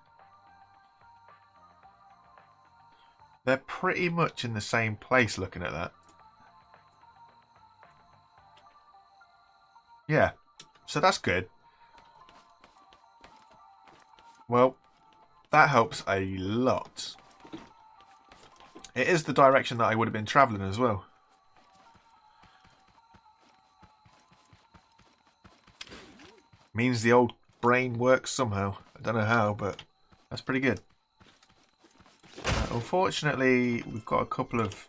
They're pretty much in the same place looking at that. Yeah. So that's good. Well, that helps a lot. It is the direction that I would have been travelling as well. Means the old brain works somehow. I don't know how, but that's pretty good. Unfortunately, we've got a couple of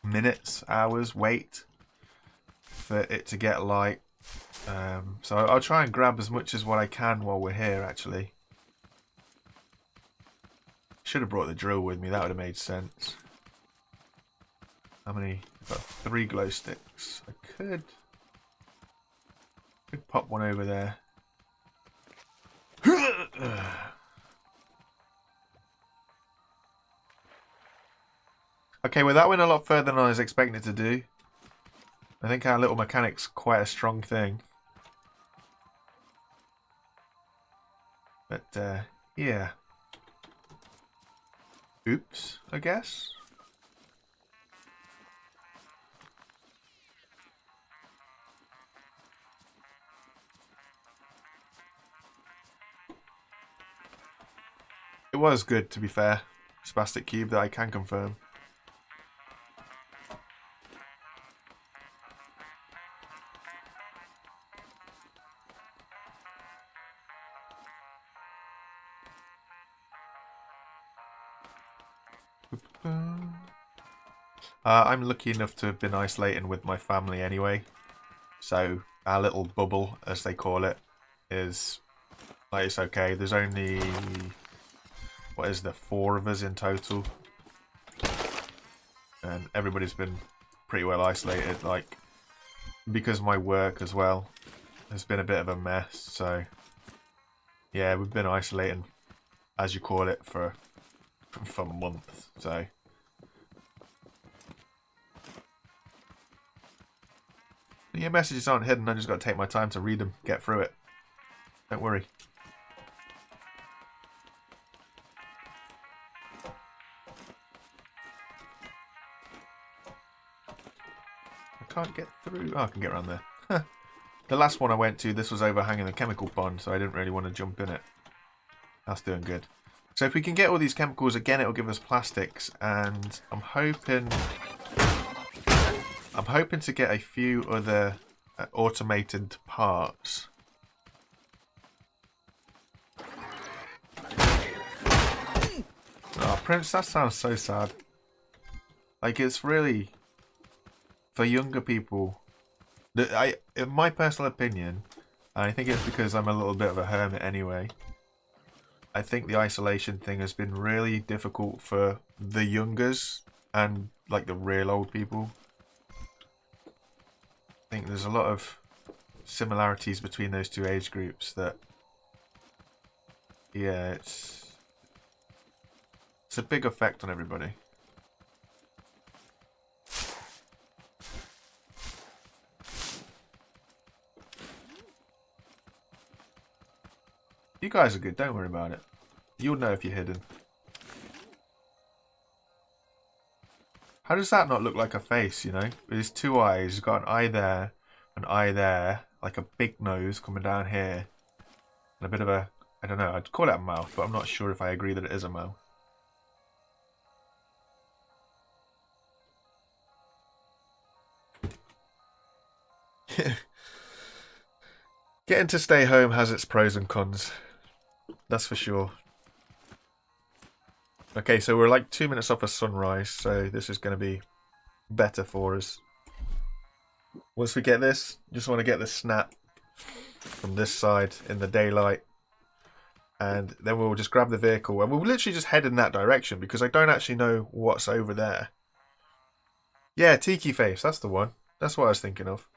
minutes, hours, wait for it to get light. So I'll try and grab as much as what I can while we're here, actually. Should have brought the drill with me, that would have made sense. How many? I've got 3 glow sticks. I could pop one over there. Okay, well that went a lot further than I was expecting it to do. I think our little mechanic's quite a strong thing. But, yeah. Oops, I guess. It was good, to be fair. Spastic Cube, that I can confirm. I'm lucky enough to have been isolating with my family anyway. So our little bubble, as they call it, is like it's okay. There's only, what is there, 4 of us in total, and everybody's been pretty well isolated. Like, because my work as well has been a bit of a mess. So yeah, we've been isolating, as you call it, for months. So. Your messages aren't hidden, I just got to take my time to read them, get through it. Don't worry. I can't get through. Oh, I can get around there. The last one I went to, this was overhanging the chemical pond, so I didn't really want to jump in it. That's doing good. So if we can get all these chemicals, again, it'll give us plastics, and I'm hoping to get a few other automated parts. Oh, Prince, that sounds so sad. Like, it's really for younger people. In my personal opinion, and I think it's because I'm a little bit of a hermit anyway, I think the isolation thing has been really difficult for the youngers and like the real old people. I think there's a lot of similarities between those two age groups that, yeah, it's a big effect on everybody. You guys are good, don't worry about it. You'll know if you're hidden. How does that not look like a face, you know? With his two eyes, he's got an eye there, like a big nose coming down here. And a bit of a, I don't know, I'd call it a mouth, but I'm not sure if I agree that it is a mouth. Getting to stay home has its pros and cons. That's for sure. Okay, so we're like 2 minutes off of sunrise, so this is going to be better for us. Once we get this, just want to get the snap from this side in the daylight. And then we'll just grab the vehicle and we'll literally just head in that direction because I don't actually know what's over there. Yeah, Tiki Face, that's the one. That's what I was thinking of.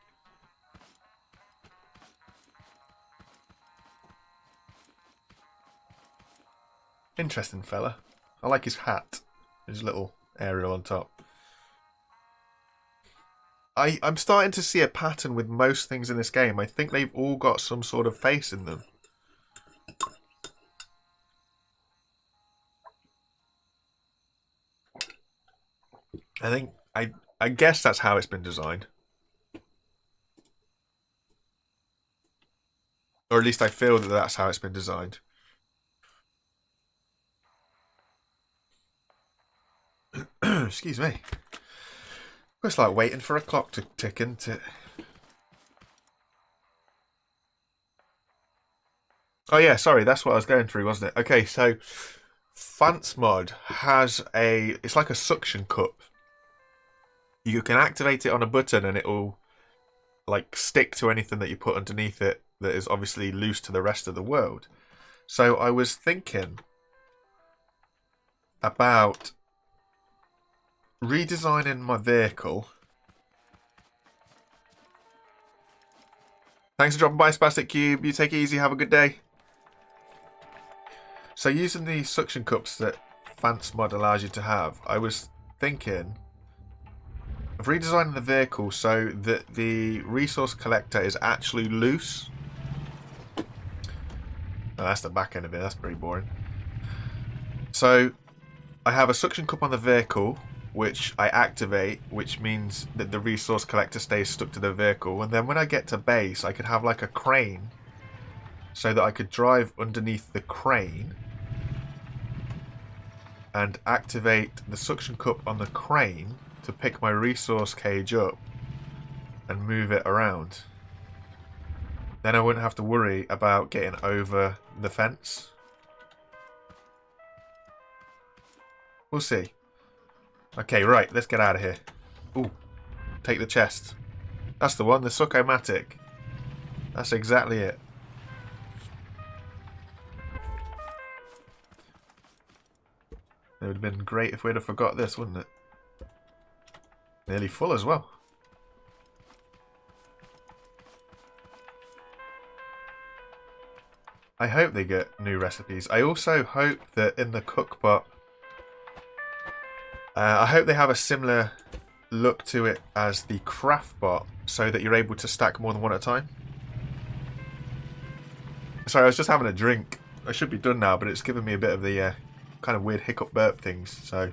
Interesting fella. I like his hat. His little aerial on top. I'm starting to see a pattern with most things in this game. I think they've all got some sort of face in them. I guess that's how it's been designed. Or at least I feel that that's how it's been designed. Excuse me. It's like waiting for a clock to tick, isn't it? Oh yeah, sorry, that's what I was going through, wasn't it? Okay, so Fance mod has it's like a suction cup. You can activate it on a button and it'll like stick to anything that you put underneath it that is obviously loose to the rest of the world. So I was thinking about redesigning my vehicle. Thanks for dropping by, Spastic Cube. You take it easy. Have a good day. So using the suction cups that Fance mod allows you to have, I was thinking of redesigning the vehicle so that the resource collector is actually loose. Oh, that's the back end of it. That's pretty boring. So I have a suction cup on the vehicle, which I activate, which means that the resource collector stays stuck to the vehicle. And then when I get to base, I could have like a crane so that I could drive underneath the crane and activate the suction cup on the crane to pick my resource cage up and move it around. Then I wouldn't have to worry about getting over the fence. We'll see. Okay, right, let's get out of here. Ooh, take the chest. That's the one, the Succomatic. That's exactly it. It would have been great if we'd have forgot this, wouldn't it? Nearly full as well. I hope they get new recipes. I also hope that in the cookbot, I hope they have a similar look to it as the craft bot, so that you're able to stack more than one at a time. Sorry, I was just having a drink. I should be done now, but it's giving me a bit of the kind of weird hiccup burp things. So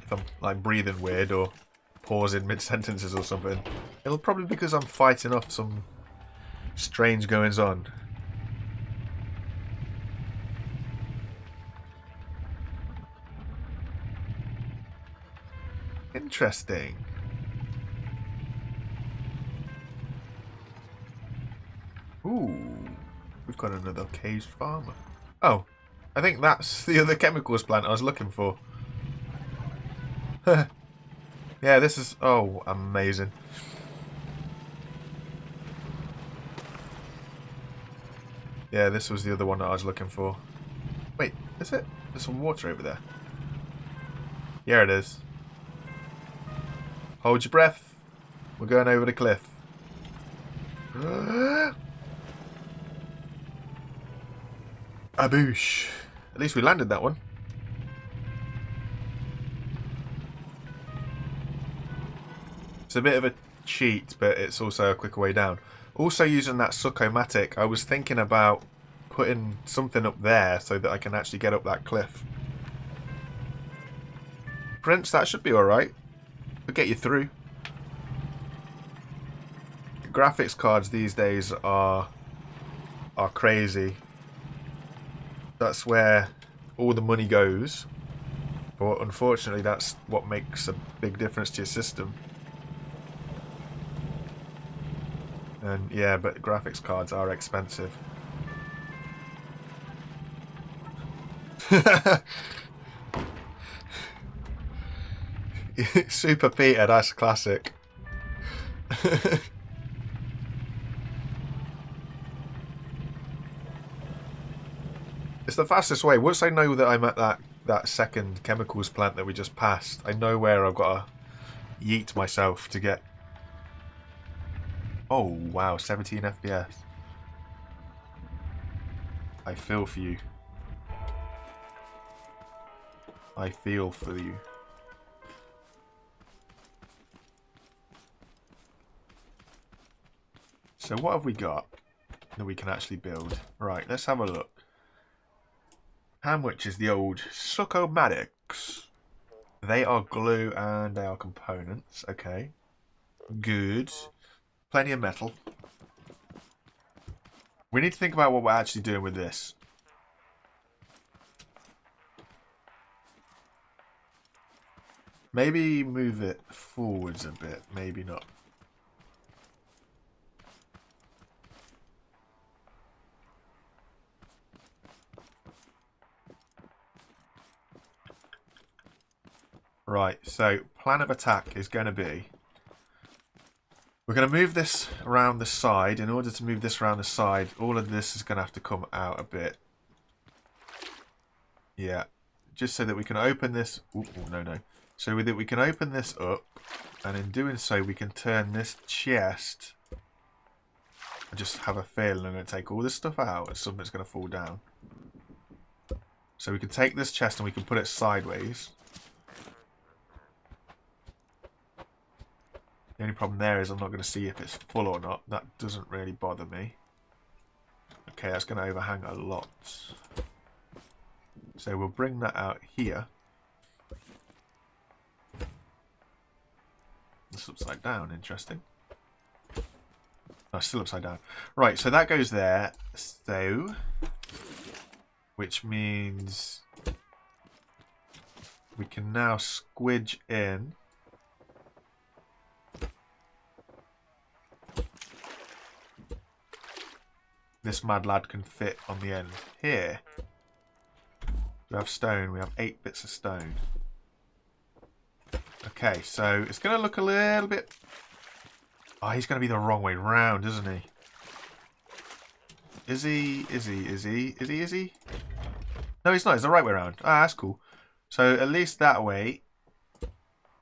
if I'm like breathing weird or pausing mid-sentences or something, it'll probably be because I'm fighting off some strange goings on. Interesting. Ooh, we've got another caged farmer. Oh, I think that's the other chemicals plant I was looking for. Yeah, this is... oh, amazing. Yeah, this was the other one that I was looking for. Wait, is it? There's some water over there. Yeah, it is. Hold your breath. We're going over the cliff. Aboosh. At least we landed that one. It's a bit of a cheat, but it's also a quicker way down. Also using that Succomatic, I was thinking about putting something up there so that I can actually get up that cliff. Prince, that should be alright. We'll get you through. Graphics cards these days are crazy. That's where all the money goes. But unfortunately, that's what makes a big difference to your system. And yeah, but graphics cards are expensive. Super Peter, that's classic. It's the fastest way. Once I know that I'm at that second chemicals plant that we just passed, I know where I've got to yeet myself to get... Oh, wow, 17 FPS. I feel for you. I feel for you. So what have we got that we can actually build? Right, let's have a look. How much is the old Suckomatics? They are glue and they are components. Okay. Good. Plenty of metal. We need to think about what we're actually doing with this. Maybe move it forwards a bit. Maybe not. Right, so plan of attack is going to be... We're going to move this around the side. In order to move this around the side, all of this is going to have to come out a bit. Yeah, just so that we can open this... Ooh, no. So that we can open this up, and in doing so, we can turn this chest... I just have a feeling I'm going to take all this stuff out, and something's going to fall down. So we can take this chest and we can put it sideways. The only problem there is I'm not going to see if it's full or not. That doesn't really bother me. Okay, that's going to overhang a lot. So we'll bring that out here. It's upside down, interesting. No, still upside down. Right, so that goes there. So, which means we can now squidge in. This mad lad can fit on the end here. We have stone. We have 8 bits of stone. Okay, so it's going to look a little bit... Oh, he's going to be the wrong way round, isn't he? Is he? No, he's not. It's the right way around. Ah, that's cool. So at least that way,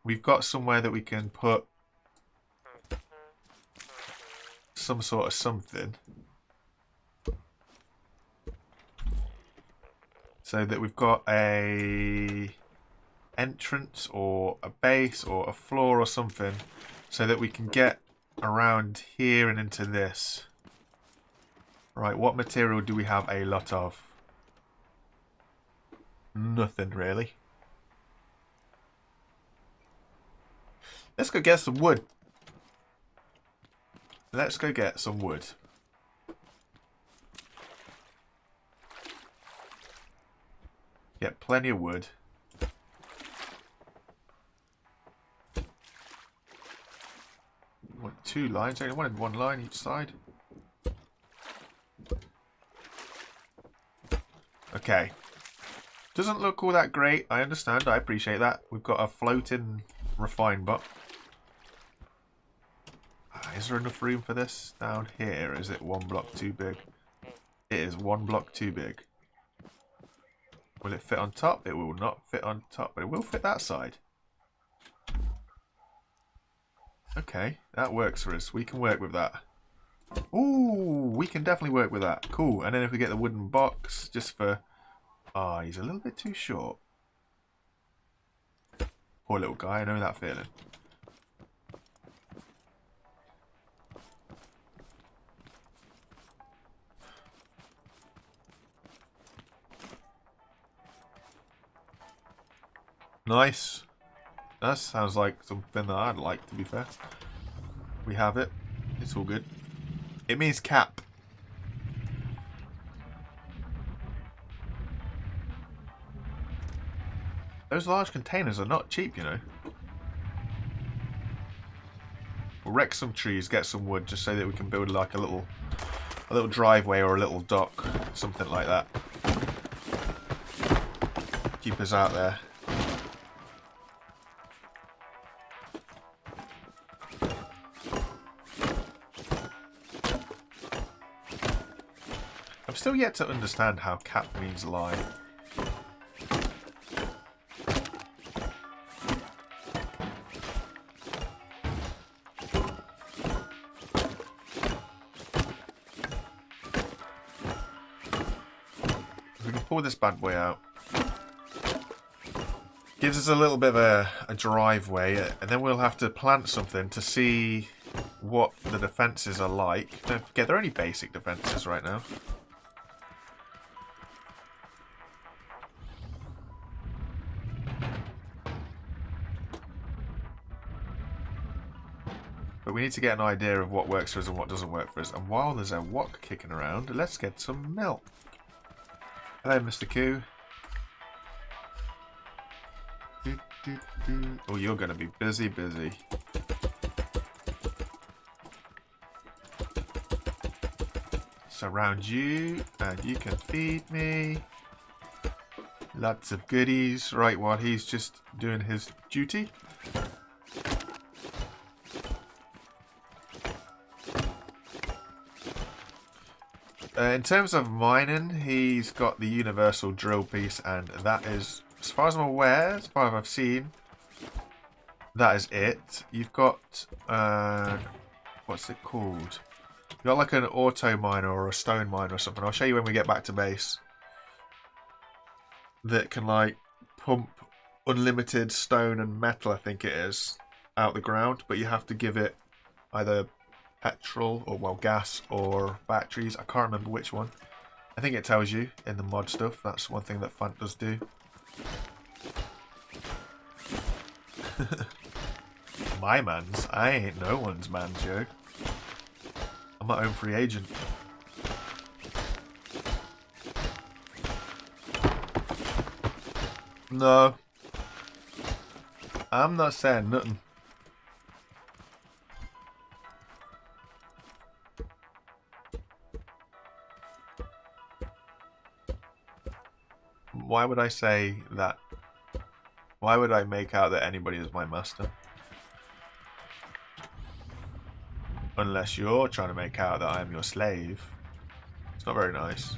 we've got somewhere that we can put some sort of something. So that we've got a entrance or a base or a floor or something, so that we can get around here and into this. Right, what material do we have a lot of? Nothing really. Let's go get some wood. Let's go get some wood. Get plenty of wood. Want 2 lines? I only wanted 1 line each side. Okay. Doesn't look all that great. I understand. I appreciate that. We've got a floating refine bot. Is there enough room for this down here? Is it 1 block too big? It is 1 block too big. Will it fit on top? It will not fit on top, but it will fit that side. Okay, that works for us. We can work with that. Ooh, we can definitely work with that. Cool. And then if we get the wooden box, just for... Ah, he's a little bit too short. Poor little guy, I know that feeling. Nice. That sounds like something that I'd like, to be fair. We have it. It's all good. It means cap. Those large containers are not cheap, you know. We'll wreck some trees, get some wood, just so that we can build like a little driveway or a little dock, something like that. Keep us out there. I'm still yet to understand how cap means lie. If we can pull this bad boy out. Gives us a little bit of a driveway, and then we'll have to plant something to see what the defences are like. Don't forget, they're only basic defences right now. But we need to get an idea of what works for us and what doesn't work for us. And while there's a wok kicking around, let's get some milk. Hello, Mr. Q. Oh, you're going to be busy. Surround you, and you can feed me. Lots of goodies, right, while he's just doing his duty. In terms of mining, he's got the universal drill piece, and that is, as far as I'm aware, as far as I've seen, that is it. You've got, what's it called? You've got like an auto miner or a stone miner or something. I'll show you when we get back to base. That can like pump unlimited stone and metal, I think it is, out the ground. But you have to give it either petrol or, well, gas or batteries. I can't remember which one. I think it tells you in the mod stuff. That's one thing that Fant does do. My man's. I ain't no one's man, Joe. I'm my own free agent. No. I'm not saying nothing. Why would I say that? Why would I make out that anybody is my master? Unless you're trying to make out that I am your slave. It's not very nice.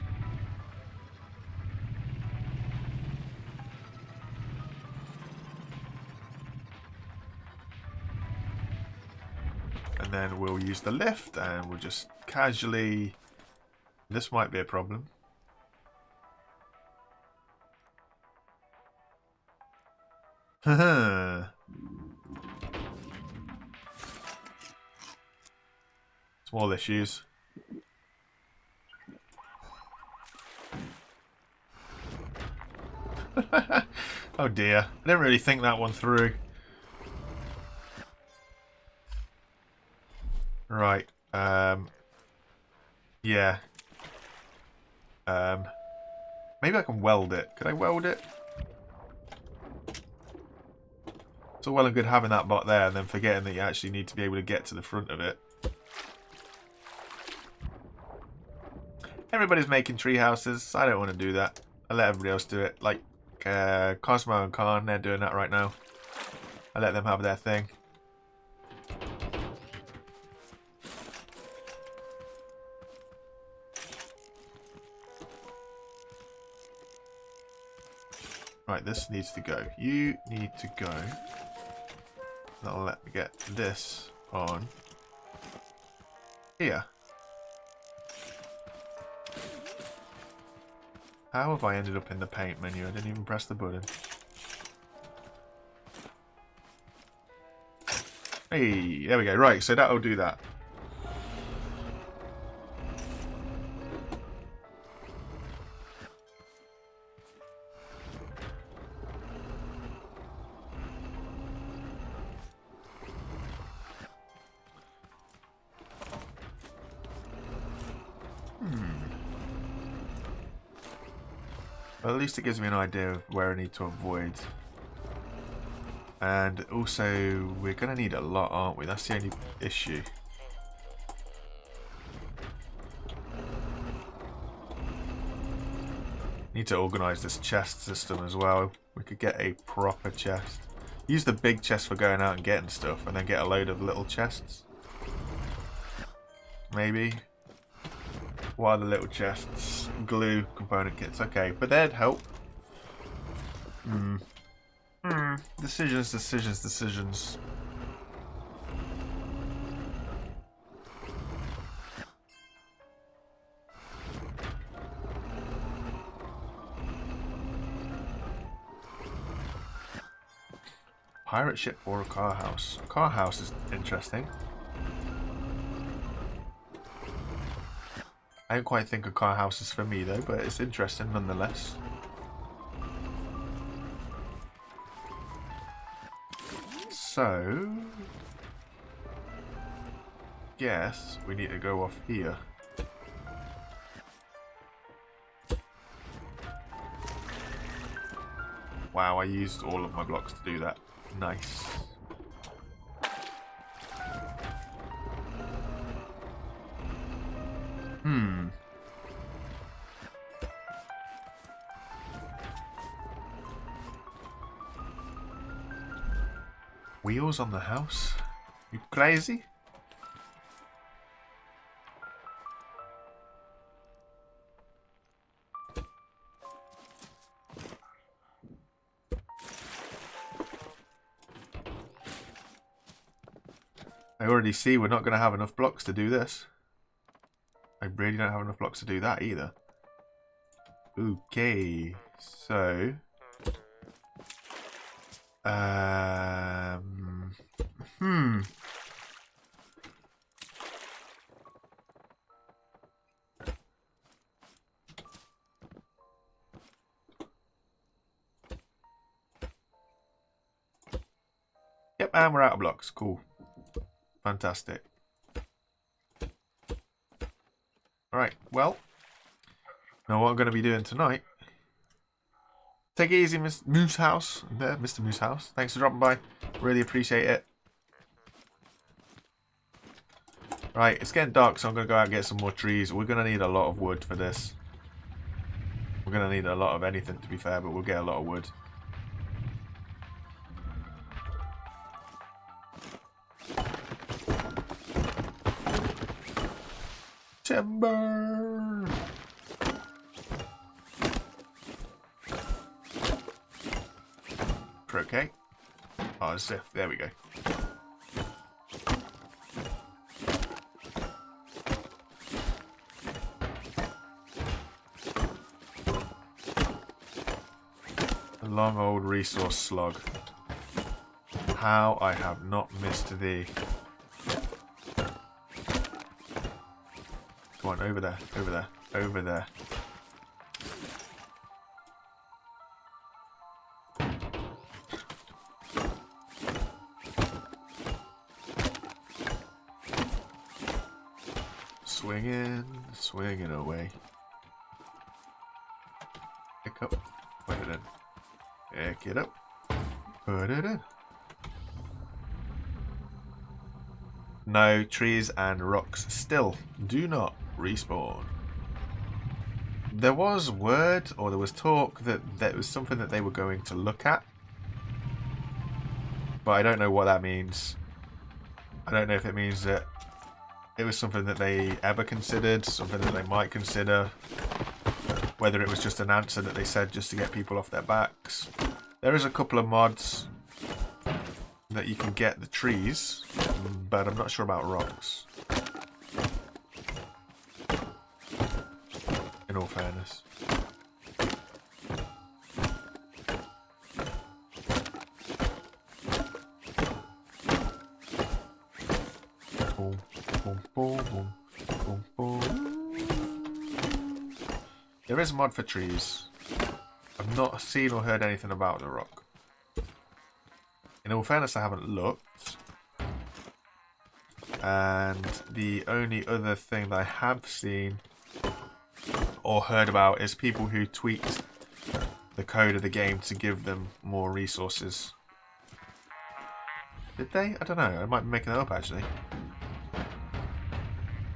And then we'll use the lift and we'll just casually... This might be a problem. Haha. Small issues. Oh dear. I didn't really think that one through. Right. Yeah. Maybe I can weld it. Could I weld it? It's all well and good having that bot there and then forgetting that you actually need to be able to get to the front of it. Everybody's making tree houses. I don't want to do that. I let everybody else do it. Like Cosmo and Khan, they're doing that right now. I let them have their thing. Right, this needs to go. You need to go. That'll let me get this on here. How have I ended up in the paint menu? I didn't even press the button. Hey, there we go. Right, so that'll do that. But at least it gives me an idea of where I need to avoid. And also, we're going to need a lot, aren't we? That's the only issue. Need to organise this chest system as well. We could get a proper chest. Use the big chest for going out and getting stuff, and then get a load of little chests. Maybe. What are the little chests? Glue component kits. Okay, but they'd help. Decisions, decisions, decisions. Pirate ship or a car house? A car house is interesting. I don't quite think a car house is for me though, but it's interesting nonetheless. So, guess we need to go off here. Wow, I used all of my blocks to do that. Nice. Wheels on the house? You crazy? I already see we're not going to have enough blocks to do this. I really don't have enough blocks to do that either. Okay, so... Yep, and we're out of blocks. Cool. Fantastic. Alright, well, now what I'm going to be doing tonight. Take it easy, Miss Moose House. There, Mr. Moose House. Thanks for dropping by. Really appreciate it. Right, it's getting dark, so I'm going to go out and get some more trees. We're going to need a lot of wood for this. We're going to need a lot of anything, to be fair, but we'll get a lot of wood. Timber! Okay. Oh, there we go. A long old resource slog. How I have not missed thee. Come on, over there, over there, over there. Swinging away. Pick up, put it in. Pick it up, put it in. No, trees and rocks still do not respawn. There was word, or there was talk, that that was something that they were going to look at. But I don't know what that means. I don't know if it means that it was something that they ever considered, something that they might consider, whether it was just an answer that they said just to get people off their backs. There is a couple of mods that you can get the trees, but I'm not sure about rocks. In all fairness. There is a mod for trees. I've not seen or heard anything about the rock. In all fairness, I haven't looked. And the only other thing that I have seen or heard about is people who tweet the code of the game to give them more resources. Did they? I don't know. I might be making that up actually.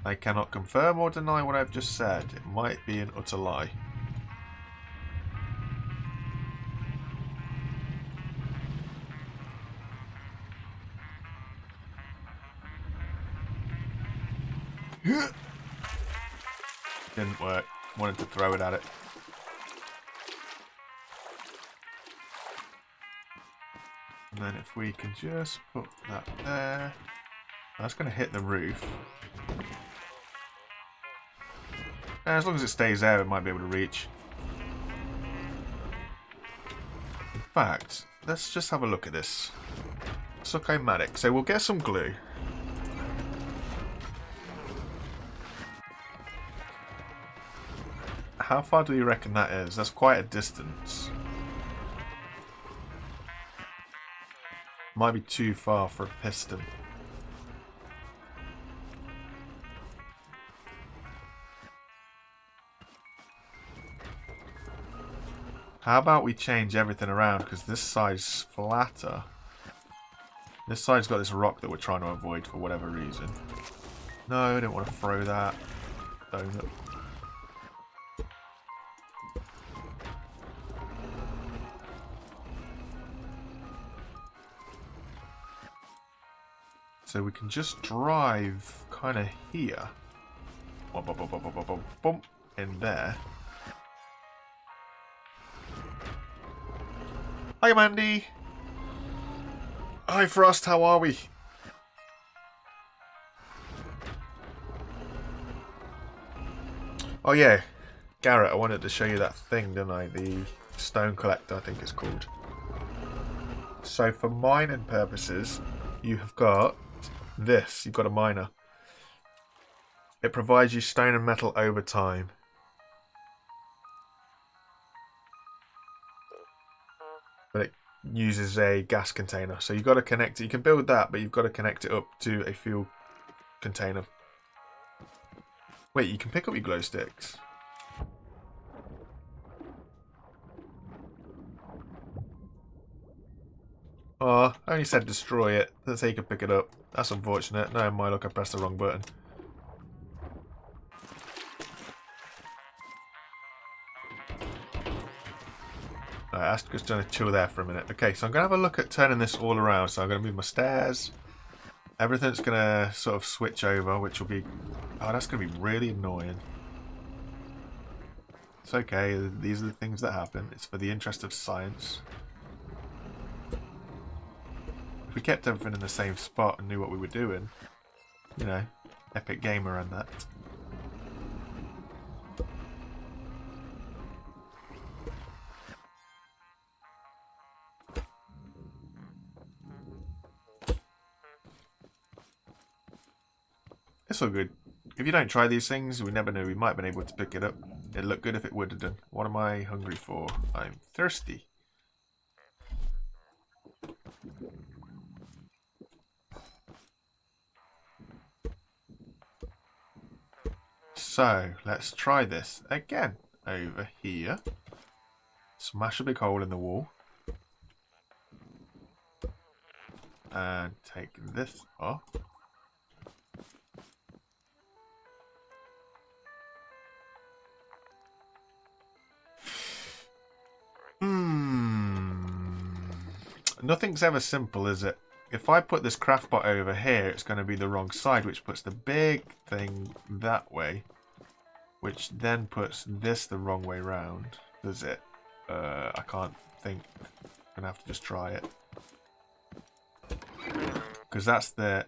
I cannot confirm or deny what I've just said. It might be an utter lie. Didn't work. Wanted to throw it at it. And then if we can just put that there. That's going to hit the roof. As long as it stays there, it might be able to reach. In fact, let's just have a look at this. Succomatic. So we'll get some glue. How far do you reckon that is? That's quite a distance. Might be too far for a piston. How about we change everything around, because this side's flatter. This side's got this rock that we're trying to avoid for whatever reason. No, I didn't want to throw that donut. So we can just drive kind of here. Bump, in there. Hi, Mandy. Hi, Frost. How are we? Oh, yeah. Garrett, I wanted to show you that thing, didn't I? The stone collector, I think it's called. So for mining purposes, you have got this. You've got a miner. It provides you stone and metal over time. But it uses a gas container. So you've got to connect it. You can build that, but you've got to connect it up to a fuel container. Wait, you can pick up your glow sticks. Oh, I only said destroy it. Let's say you can pick it up. That's unfortunate. No, my luck, I pressed the wrong button. Alright, that's just going to chill there for a minute. Okay, so I'm going to have a look at turning this all around. So I'm going to move my stairs. Everything's going to sort of switch over, which will be... Oh, that's going to be really annoying. It's okay. These are the things that happen. It's for the interest of science. If we kept everything in the same spot and knew what we were doing, you know, epic gamer and that. It's all good. If you don't try these things, we never know. We might have been able to pick it up. It'd look good if it would have done. What am I hungry for? I'm thirsty. So, let's try this again. Over here. Smash a big hole in the wall. And take this off. Nothing's ever simple, is it? If I put this craft pot over here, it's going to be the wrong side, which puts the big thing that way. Which then puts this the wrong way round. Does it? I can't think. I'm going to have to just try it. Because that's the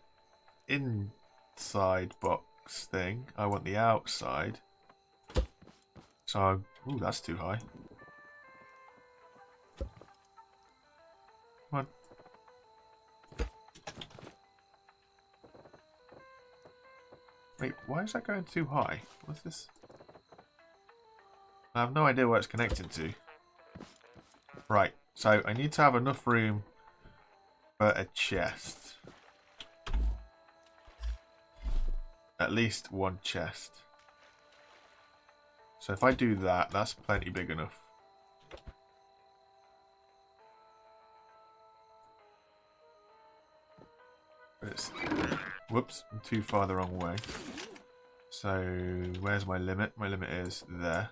inside box thing. I want the outside. So, ooh, that's too high. Come on. Wait, why is that going too high? What's this? I have no idea what it's connected to. Right, so I need to have enough room for a chest. At least one chest. So if I do that, that's plenty big enough. It's, whoops, I'm too far the wrong way. So, where's my limit? My limit is there.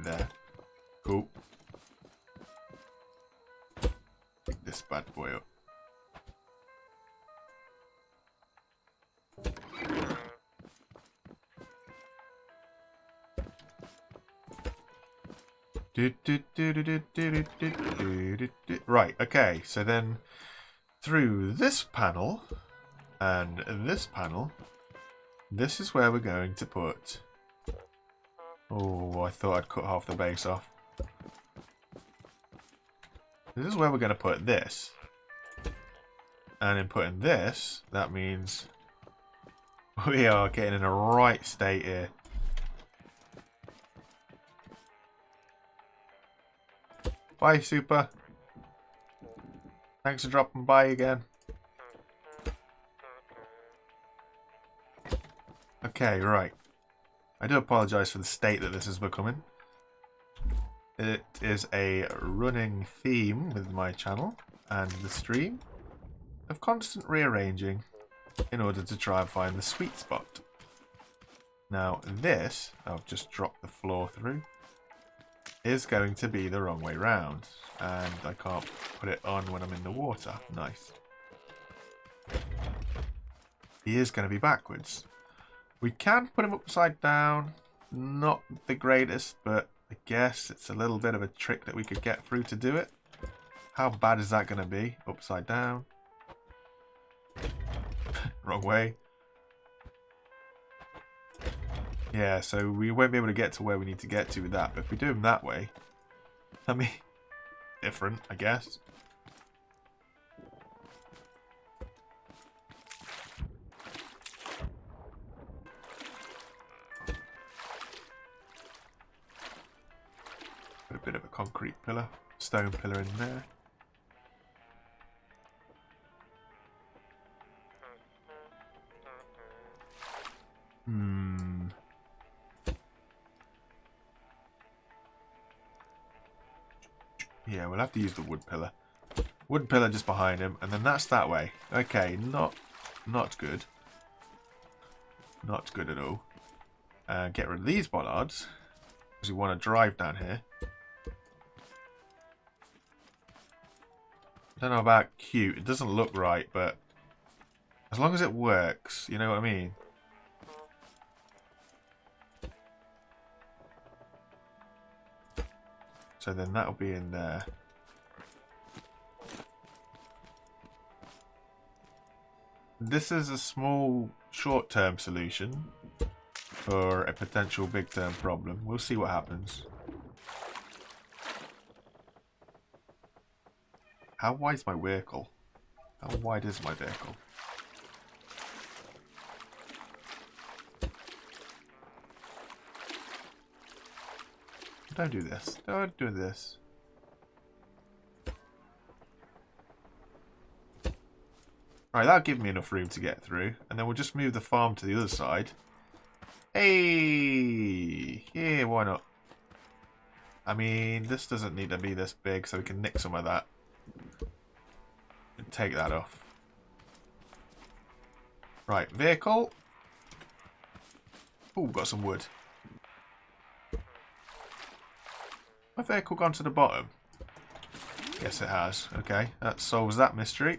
There. Cool. Pick this bad boy up. Right, okay, so then through this panel and this panel, this is where we're going to put... Oh, I thought I'd cut half the base off. This is where we're going to put this. And in putting this, that means we are getting in a right state here. Bye, Super. Thanks for dropping by again. Okay, right. I do apologise for the state that this is becoming. It is a running theme with my channel and the stream of constant rearranging in order to try and find the sweet spot. Now this, I've just dropped the floor through, is going to be the wrong way round, and I can't put it on when I'm in the water. Nice. He is going to be backwards. We can put him upside down. Not the greatest, but I guess it's a little bit of a trick that we could get through to do it. How bad is that going to be? Upside down. Wrong way. Yeah, so we won't be able to get to where we need to get to with that. But if we do him that way, I mean, different, I guess. Put a bit of a concrete pillar, stone pillar in there. Yeah, we'll have to use the wood pillar. Wood pillar just behind him, and then that's that way. Okay, not good. Not good at all. Get rid of these bollards, because we want to drive down here. I don't know about cute. It doesn't look right, but as long as it works, you know what I mean? So then that'll be in there. This is a small short-term solution for a potential big-term problem. We'll see what happens. How wide is my vehicle? How wide is my vehicle? Don't do this. Don't do this. Alright, that'll give me enough room to get through. And then we'll just move the farm to the other side. Hey! Yeah, why not? I mean, this doesn't need to be this big, so we can nick some of that. And take that off. Right, vehicle. Ooh, got some wood. My vehicle gone to the bottom? Yes, it has. Okay, that solves that mystery.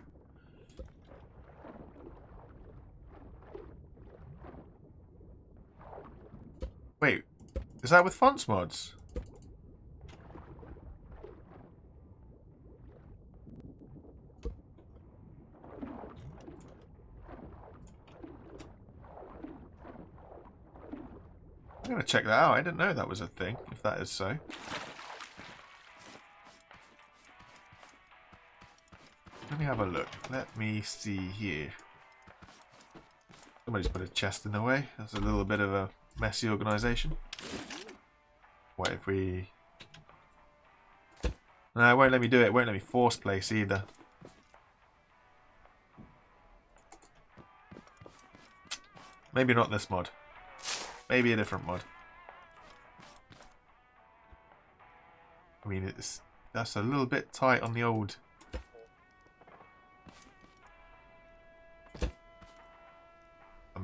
Wait, is that with fonts mods? I'm going to check that out. I didn't know that was a thing, if that is so. Let me have a look. Let me see here. Somebody's put a chest in the way. That's a little bit of a messy organisation. What if we... No, it won't let me do it. It won't let me force place either. Maybe not this mod. Maybe a different mod. I mean, that's a little bit tight on the old...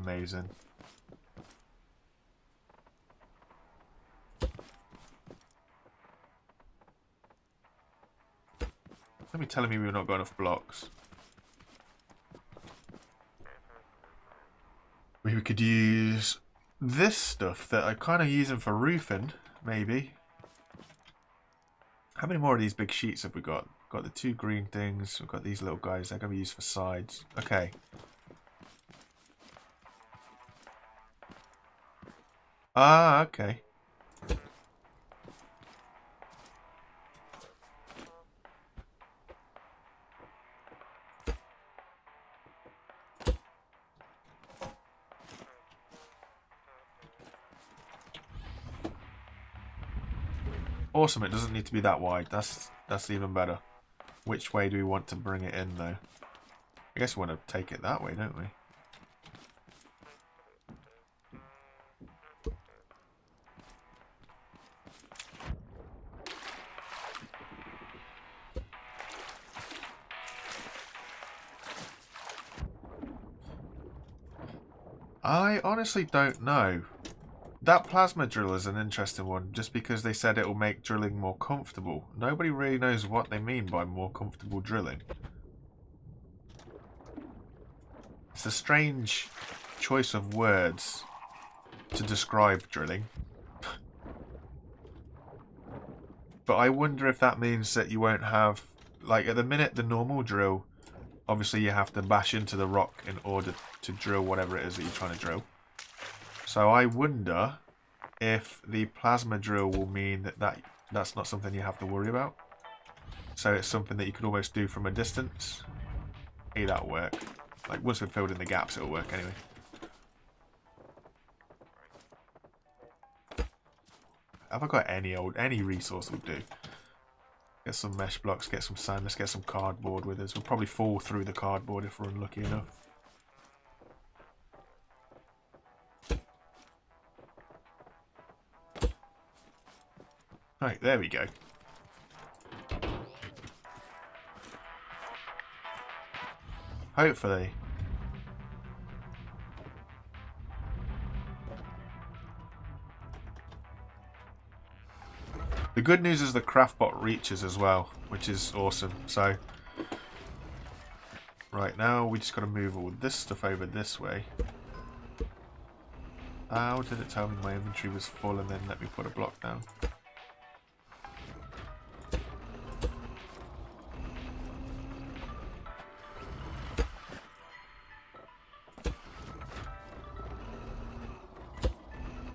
amazing. Somebody telling me we've not got enough blocks. We could use this stuff that I'm kind of using for roofing, maybe. How many more of these big sheets have we got? Got the 2 green things. We've got these little guys. They're going to be used for sides. Okay. Ah, okay. Awesome, it doesn't need to be that wide. That's even better. Which way do we want to bring it in, though? I guess we want to take it that way, don't we? I honestly don't know. That plasma drill is an interesting one, just because they said it will make drilling more comfortable. Nobody really knows what they mean by more comfortable drilling. It's a strange choice of words to describe drilling. But I wonder if that means that you won't have... Like, at the minute, the normal drill, obviously you have to bash into the rock in order to drill whatever it is that you're trying to drill. So I wonder if the plasma drill will mean that that's not something you have to worry about. So it's something that you could almost do from a distance. Hey, that'll work. Like, once we've filled in the gaps, it'll work anyway. Have I got any resource will do? Get some mesh blocks, get some sand, let's get some cardboard with us. We'll probably fall through the cardboard if we're unlucky enough. Right, there we go. Hopefully. The good news is the craftbot reaches as well, which is awesome. So, right now we just got to move all this stuff over this way. How did it tell me my inventory was full and then let me put a block down?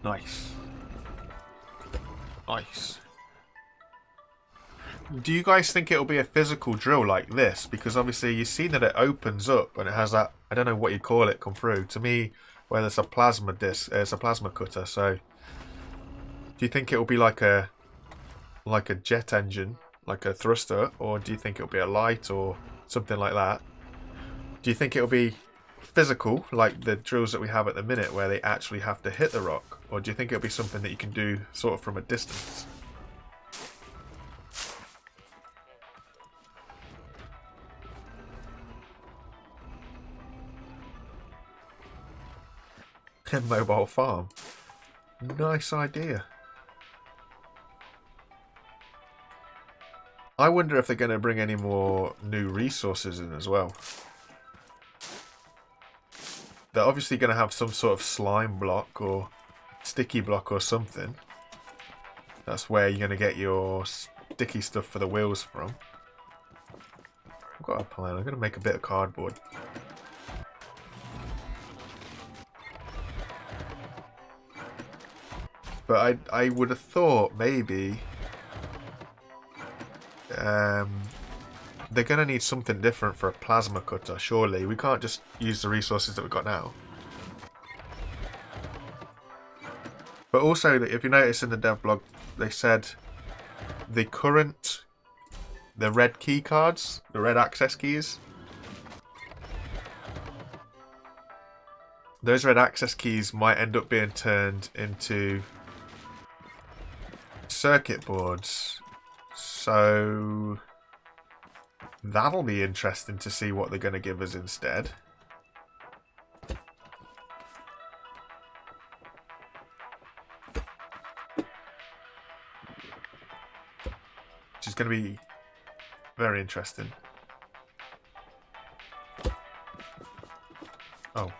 Nice. Nice. Do you guys think it'll be a physical drill like this? Because obviously you've seen that it opens up and it has that, I don't know what you call it, come through. To me, well, it's a plasma disc, it's a plasma cutter. So, do you think it'll be like a jet engine, like a thruster, or do you think it'll be a light or something like that? Do you think it'll be physical, like the drills that we have at the minute, where they actually have to hit the rock, or do you think it'll be something that you can do sort of from a distance? Mobile farm. Nice idea. I wonder if they're going to bring any more new resources in as well. They're obviously going to have some sort of slime block or sticky block or something. That's where you're going to get your sticky stuff for the wheels from. I've got a plan. I'm going to make a bit of cardboard. But I would have thought maybe they're going to need something different for a plasma cutter, surely. We can't just use the resources that we've got now. But also, if you notice in the dev blog, they said the red key cards, the red access keys, those red access keys might end up being turned into circuit boards, so that'll be interesting to see what they're going to give us instead. which is going to be very interesting. Oh,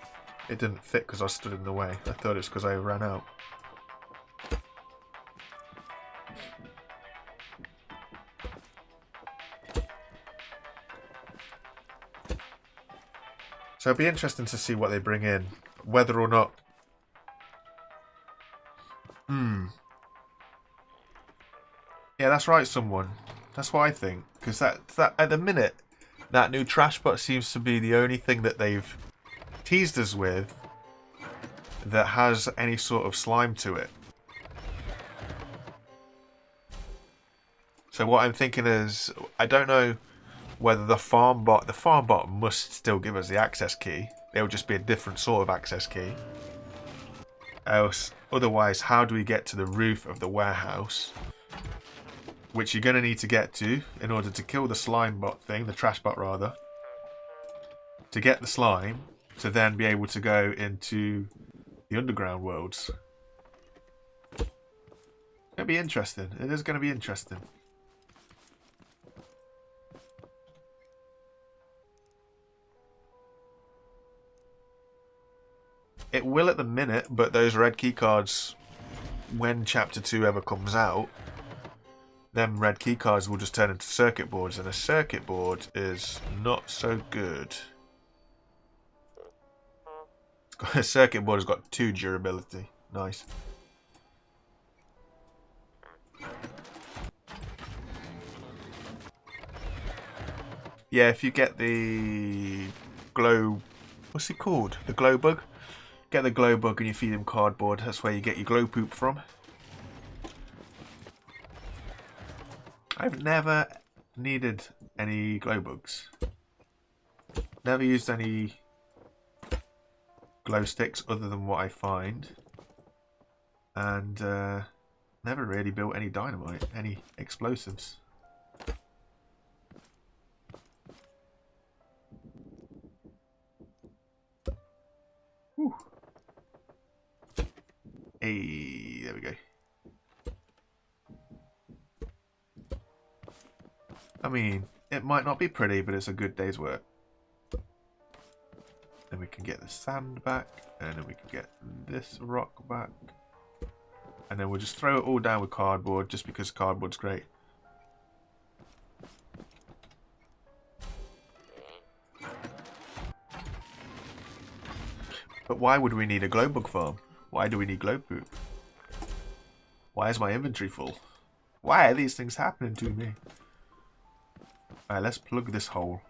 it didn't fit because I stood in the way. I thought it's because I ran out. So it'll be interesting to see what they bring in. Whether or not... Yeah, that's right, someone. That's what I think. Because that at the minute, that new trash bot seems to be the only thing that they've teased us with that has any sort of slime to it. So what I'm thinking is, I don't know whether the farm bot must still give us the access key. It'll just be a different sort of access key. Else, otherwise, how do we get to the roof of the warehouse? Which you're going to need to get to in order to kill the slime bot thing, the trash bot rather. To get the slime, to then be able to go into the underground worlds. It's going to be interesting. It is going to be interesting. It will at the minute, but those red keycards, when Chapter 2 ever comes out, them red keycards will just turn into circuit boards, and a circuit board is not so good. A circuit board has got 2 durability. Nice. Yeah, if you get the glow... What's it called? The glow bug? Get the glow bug and you feed him cardboard. That's where you get your glow poop from. I've never needed any glow bugs. Never used any glow sticks other than what I find. And never really built any dynamite, any explosives. Whew. Hey, there we go. I mean, it might not be pretty, but it's a good day's work. Then we can get the sand back, and then we can get this rock back. And then we'll just throw it all down with cardboard, just because cardboard's great. But why would we need a glow bug farm? Why do we need glow poop? Why is my inventory full? Why are these things happening to me? Alright, let's plug this hole.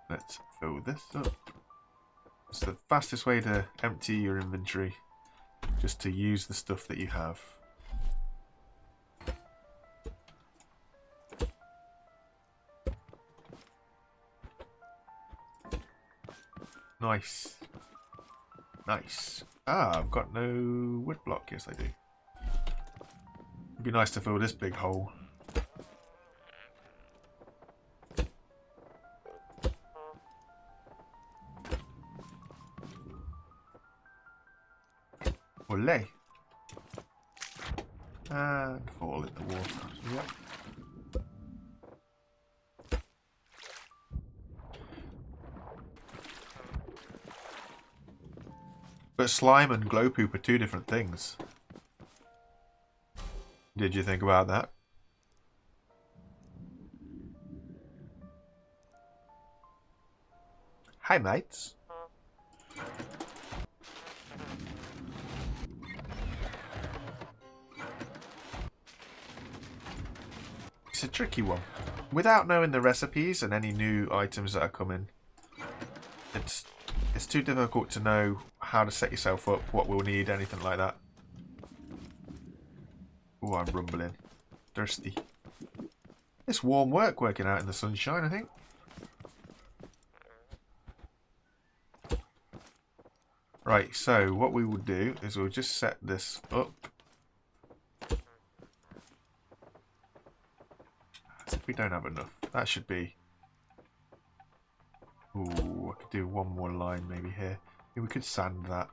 Let's fill this up. It's the fastest way to empty your inventory. Just to use the stuff that you have. Nice. Nice. Ah, I've got no wood block. Yes, I do. It'd be nice to fill this big hole. Olé. And fall in the water. Yep. But slime and glow poop are 2 different things. Did you think about that? Hi, mates. It's a tricky one. Without knowing the recipes and any new items that are coming, it's too difficult to know how to set yourself up, what we'll need, anything like that. Oh, I'm rumbling. Thirsty. It's warm work working out in the sunshine, I think. Right, so what we will do is we'll just set this up. We don't have enough. That should be... Ooh, I could do one more line maybe here. Maybe we could sand that.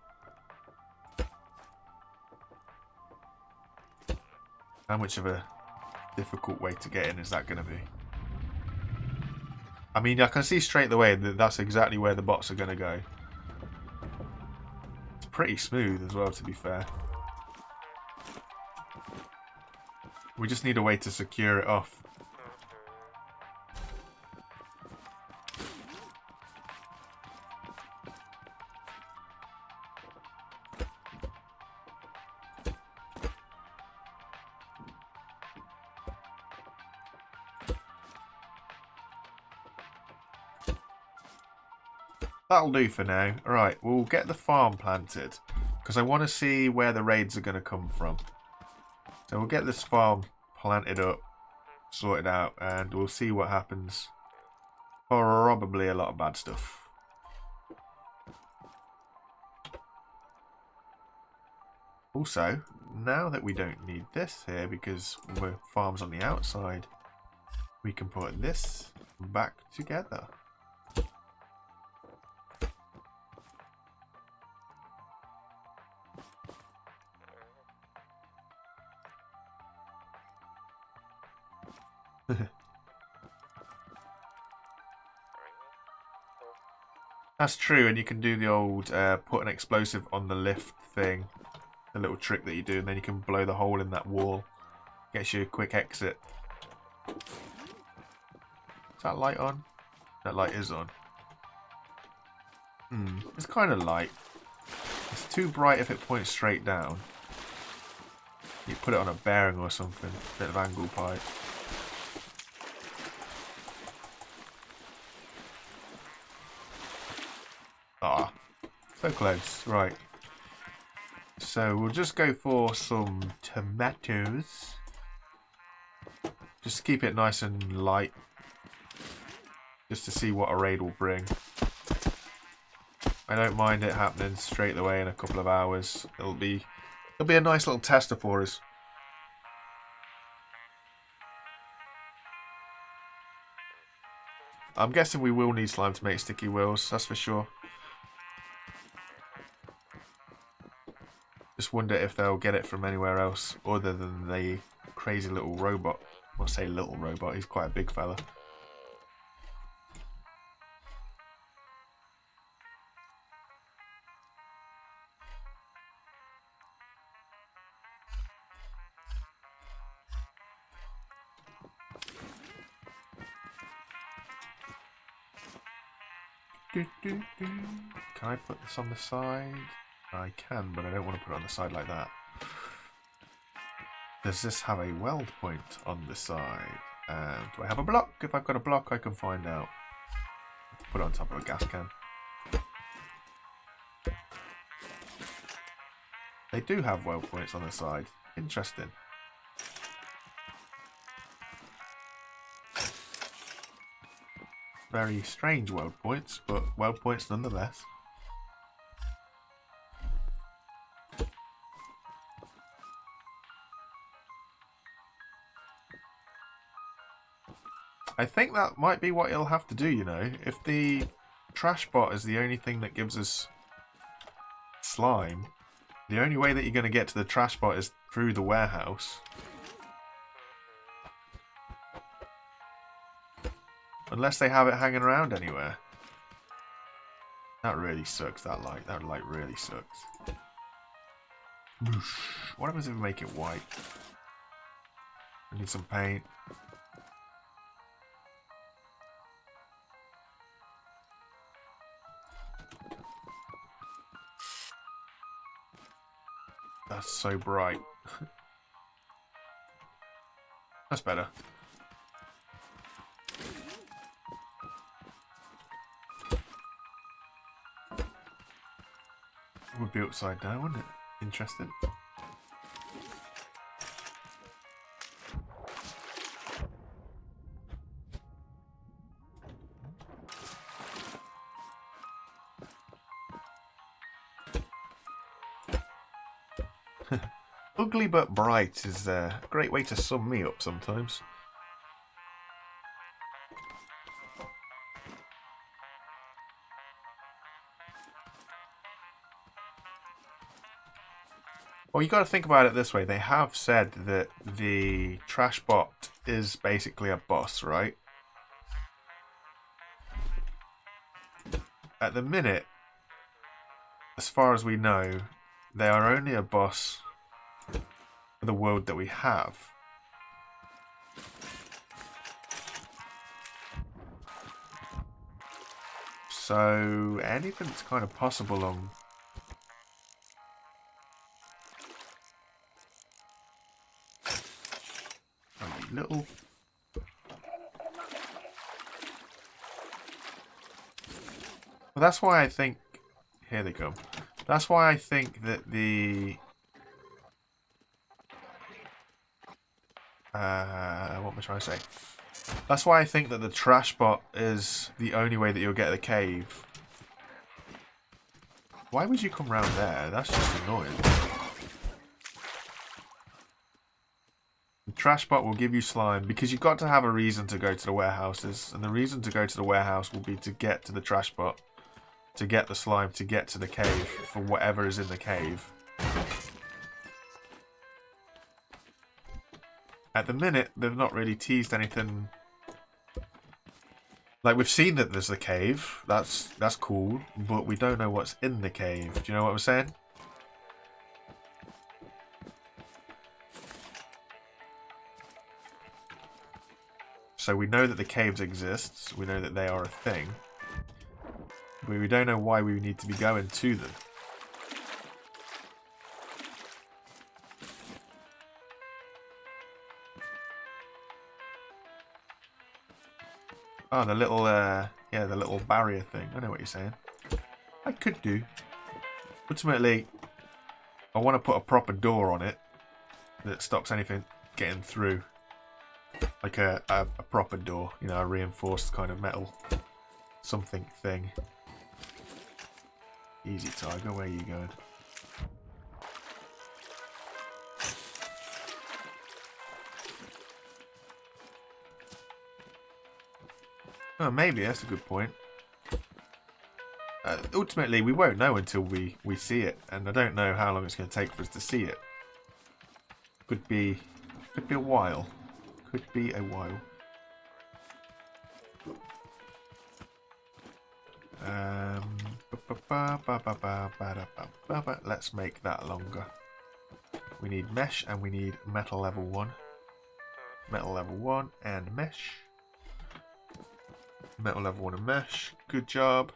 How much of a difficult way to get in is that going to be? I mean, I can see straight away that that's exactly where the bots are going to go. It's pretty smooth as well, to be fair. We just need a way to secure it off. That'll do for now. Alright, we'll get the farm planted. Because I want to see where the raids are going to come from. So we'll get this farm planted up, sorted out, and we'll see what happens. Probably a lot of bad stuff. Also, now that we don't need this here because the farm's on the outside, we can put this back together. That's true, and you can do the old put an explosive on the lift thing. The little trick that you do, and then you can blow the hole in that wall. Gets you a quick exit. Is that light on? That light is on. It's kind of light. It's too bright if it points straight down. You put it on a bearing or something. Bit of angle pipe. Ah, so close. Right. So we'll just go for some tomatoes. Just keep it nice and light. Just to see what a raid will bring. I don't mind it happening straight away in a couple of hours. It'll be a nice little tester for us. I'm guessing we will need slime to make sticky wheels, that's for sure. Just wonder if they'll get it from anywhere else other than the crazy little robot. I'll say little robot, he's quite a big fella. Can I put this on the side? I can, but I don't want to put it on the side like that. Does this have a weld point on the side? Do I have a block? If I've got a block, I can find out. Put it on top of a gas can. They do have weld points on the side. Interesting. Very strange weld points, but weld points nonetheless. I think that might be what he'll have to do, you know. If the trash bot is the only thing that gives us slime, the only way that you're going to get to the trash bot is through the warehouse. Unless they have it hanging around anywhere. That really sucks, that light. That light really sucks. What happens if we make it white? I need some paint. That's so bright. That's better. It would be upside down, wouldn't it? Interesting. Ugly but bright is a great way to sum me up sometimes. Well, you got to think about it this way. They have said that the trash bot is basically a boss, right? At the minute, as far as we know, they are only a boss for the world that we have. So anything's kind of possible on... Oh, you little... Well, that's why I think... Here they come. That's why I think that the... what am I trying to say? That's why I think that the trash bot is the only way that you'll get the cave. Why would you come round there? That's just annoying. The trash bot will give you slime because you've got to have a reason to go to the warehouses. And the reason to go to the warehouse will be to get to the trash bot, to get the slime, to get to the cave for whatever is in the cave. At the minute, they've not really teased anything. Like, we've seen that there's a cave. That's cool. But we don't know what's in the cave. Do you know what I'm saying? So we know that the caves exist. We know that they are a thing. But we don't know why we need to be going to them. Oh, the little, yeah, the little barrier thing. I know what you're saying. I could do. Ultimately, I want to put a proper door on it that stops anything getting through. Like a proper door, you know, a reinforced kind of metal something thing. Easy, Tiger, where are you going? Oh, maybe, that's a good point. Ultimately, we won't know until we see it, and I don't know how long it's going to take for us to see it. Could be a while. Could be a while. Let's make that longer. We need mesh and we need metal level 1. Metal level 1 and mesh. Metal level 1 and mesh. Good job.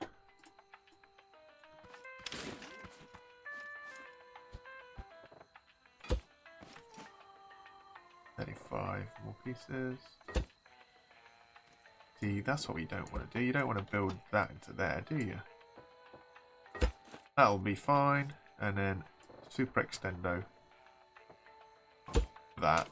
More pieces. See, that's what we don't want to do. You don't want to build that into there, do you? That'll be fine. And then super extendo that.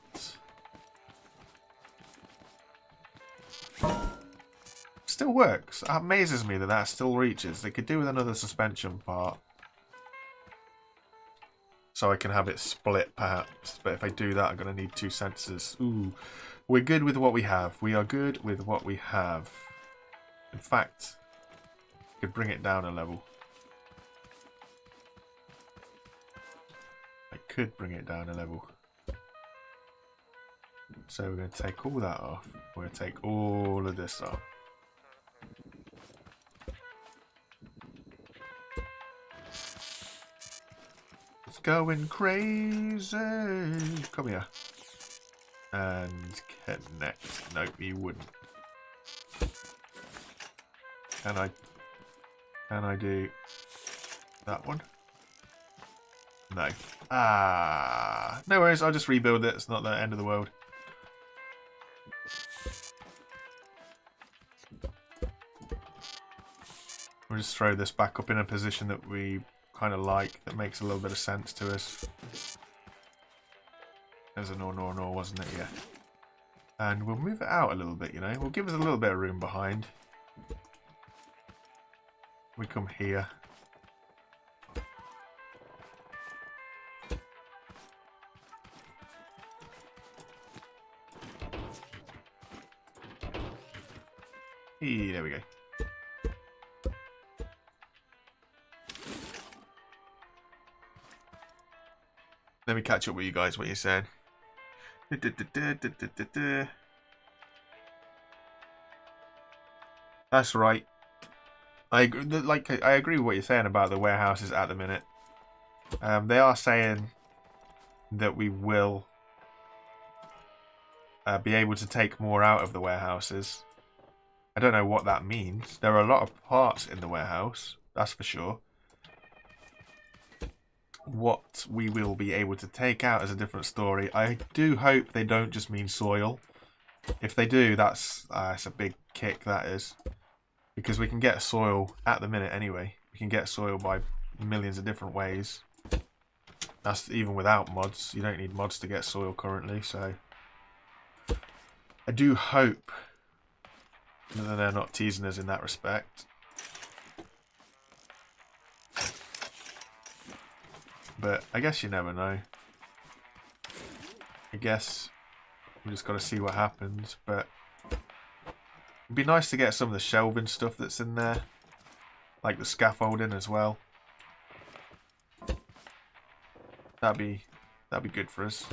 Still works. It amazes me that that still reaches. They could do with another suspension part. So I can have it split, perhaps. But if I do that, I'm going to need 2 sensors. Ooh. We're good with what we have. We are good with what we have. In fact, I could bring it down a level. I could bring it down a level. So we're going to take all that off. We're going to take all of this off. Going crazy. Come here. And connect. Nope, you wouldn't. Can I do that one? No. Ah. No worries, I'll just rebuild it. It's not the end of the world. We'll just throw this back up in a position that we kind of like, that makes a little bit of sense to us. There's a no, wasn't it? Yeah. And we'll move it out a little bit, you know. We'll give us a little bit of room behind. We come here. There we go. Let me catch up with you guys. What you're saying? That's right. I agree with what you're saying about the warehouses at the minute. They are saying that we will be able to take more out of the warehouses. I don't know what that means. There are a lot of parts in the warehouse, that's for sure. What we will be able to take out is a different story. I do hope they don't just mean soil. If they do, that's a big kick, that is. Because we can get soil at the minute anyway. We can get soil by millions of different ways. That's even without mods. You don't need mods to get soil currently, so... I do hope that they're not teasing us in that respect. But I guess you never know. I guess we just got to see what happens. But it'd be nice to get some of the shelving stuff that's in there, like the scaffolding as well. That'd be good for us.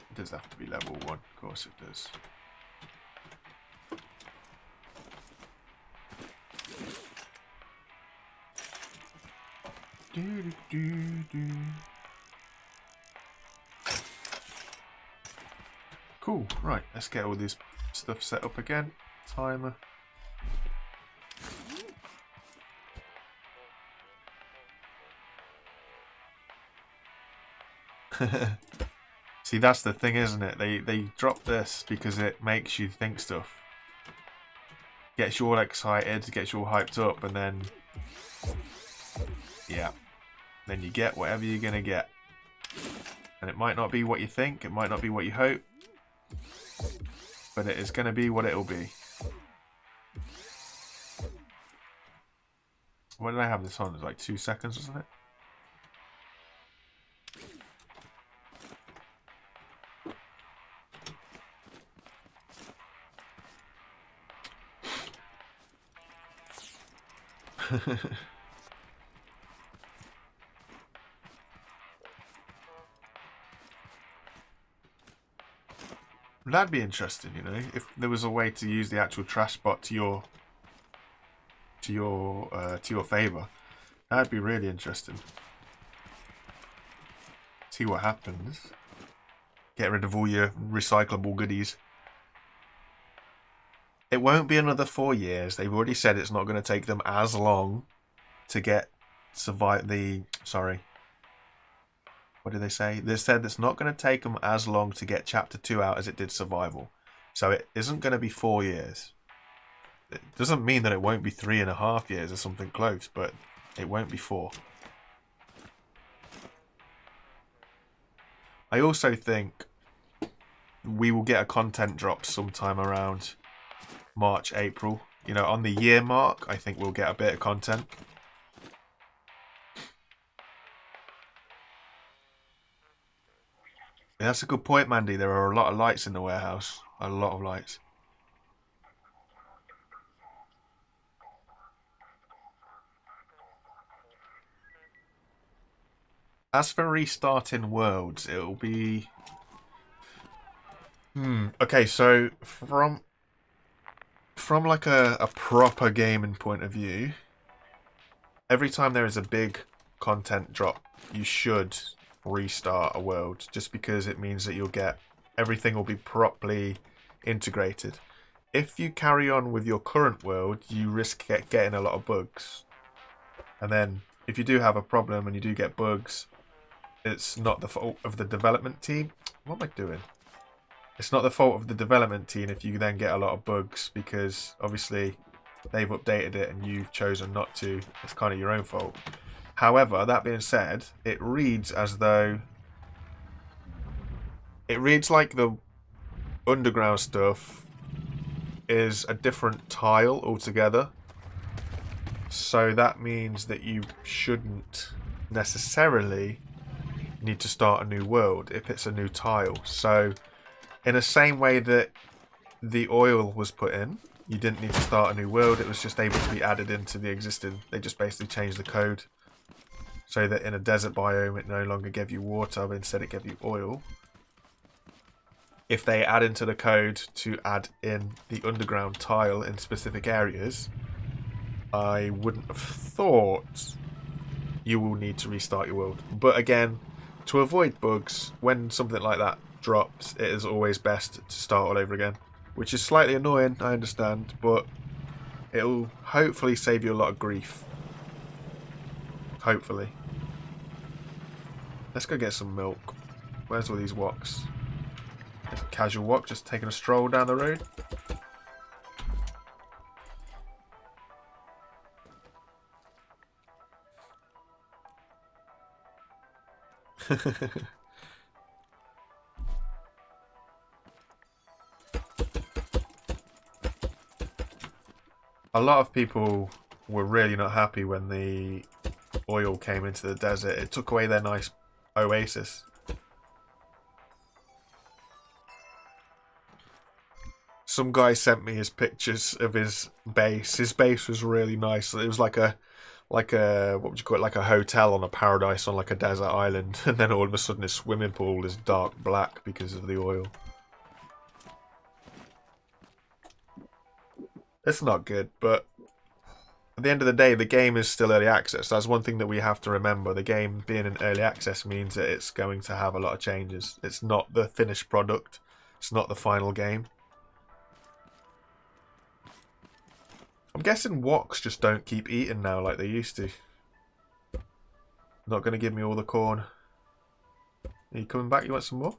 It does have to be level 1, of course it does. Cool, right, let's get all this stuff set up again. Timer. See, that's the thing, isn't it? They drop this because it makes you think stuff. Gets you all excited, gets you all hyped up, and then... yeah. Then you get whatever you're going to get. And it might not be what you think, it might not be what you hope. But it is going to be what it'll be. When did I have this on? It was like 2 seconds, wasn't it? That'd be interesting, you know, if there was a way to use the actual trash bot to your favour. That'd be really interesting. See what happens. Get rid of all your recyclable goodies. It won't be another 4 years. They've already said it's not going to take them as long to get what did they say? They said it's not going to take them as long to get Chapter 2 out as it did Survival. So it isn't going to be 4 years. It doesn't mean that it won't be 3.5 years or something close, but it won't be 4. I also think we will get a content drop sometime around March, April. You know, on the year mark, I think we'll get a bit of content. Yeah, that's a good point, Mandy. There are a lot of lights in the warehouse. A lot of lights. As for restarting worlds, it'll be... Okay, so from like a proper gaming point of view, every time there is a big content drop, you should restart a world, just because it means that you'll get everything will be properly integrated. If you carry on with your current world, you risk getting a lot of bugs, and then if you do have a problem and you do get bugs, it's not the fault of the development team. What am I doing? It's not the fault of the development team if you then get a lot of bugs, because obviously they've updated it and you've chosen not to. It's kind of your own fault. However, that being said, it reads as though... it reads like the underground stuff is a different tile altogether. So that means that you shouldn't necessarily need to start a new world if it's a new tile. So in the same way that the oil was put in, you didn't need to start a new world. It was just able to be added into the existing. They just basically changed the code so that in a desert biome it no longer gave you water, but instead it gave you oil. If they add into the code to add in the underground tile in specific areas, I wouldn't have thought you will need to restart your world. But again, to avoid bugs, when something like that drops, it is always best to start all over again. Which is slightly annoying, I understand, but it'll hopefully save you a lot of grief. Hopefully. Let's go get some milk. Where's all these walks? There's a casual walk, just taking a stroll down the road. A lot of people were really not happy when the oil came into the desert. It took away their nice oasis. Some guy sent me his pictures of his base. His base was really nice. It was like a what would you call it? Like a hotel on a paradise on like a desert island. And then all of a sudden his swimming pool is dark black because of the oil. It's not good, but at the end of the day, the game is still early access. That's one thing that we have to remember. The game being in early access means that it's going to have a lot of changes. It's not the finished product. It's not the final game. I'm guessing woks just don't keep eating now like they used to. Not going to give me all the corn. Are you coming back? You want some more?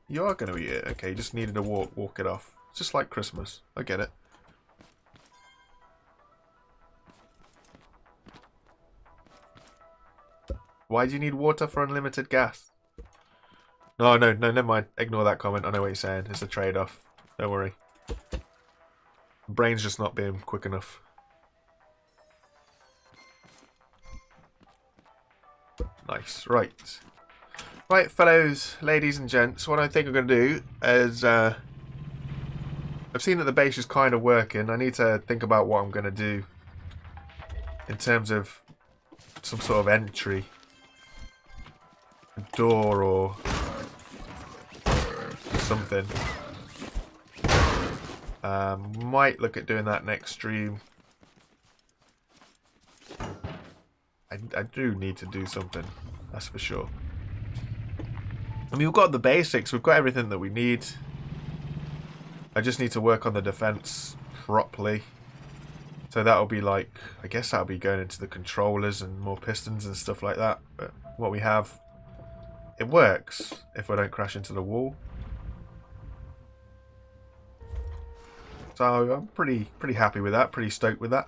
You are going to eat it. Okay, you just needed to walk it off. It's just like Christmas. I get it. Why do you need water for unlimited gas? No, never mind. Ignore that comment. I know what you're saying. It's a trade-off. Don't worry. Brain's just not being quick enough. Nice. Right. Right, fellows, ladies and gents, what I think I'm going to do is... I've seen that the base is kind of working. I need to think about what I'm going to do in terms of some sort of entry. A door or something. Might look at doing that next stream. I do need to do something, that's for sure. I mean, we've got the basics. We've got everything that we need. I just need to work on the defense properly. So that'll be like, I guess that'll be going into the controllers and more pistons and stuff like that. But what we have, it works if I don't crash into the wall. So I'm pretty happy with that, pretty stoked with that.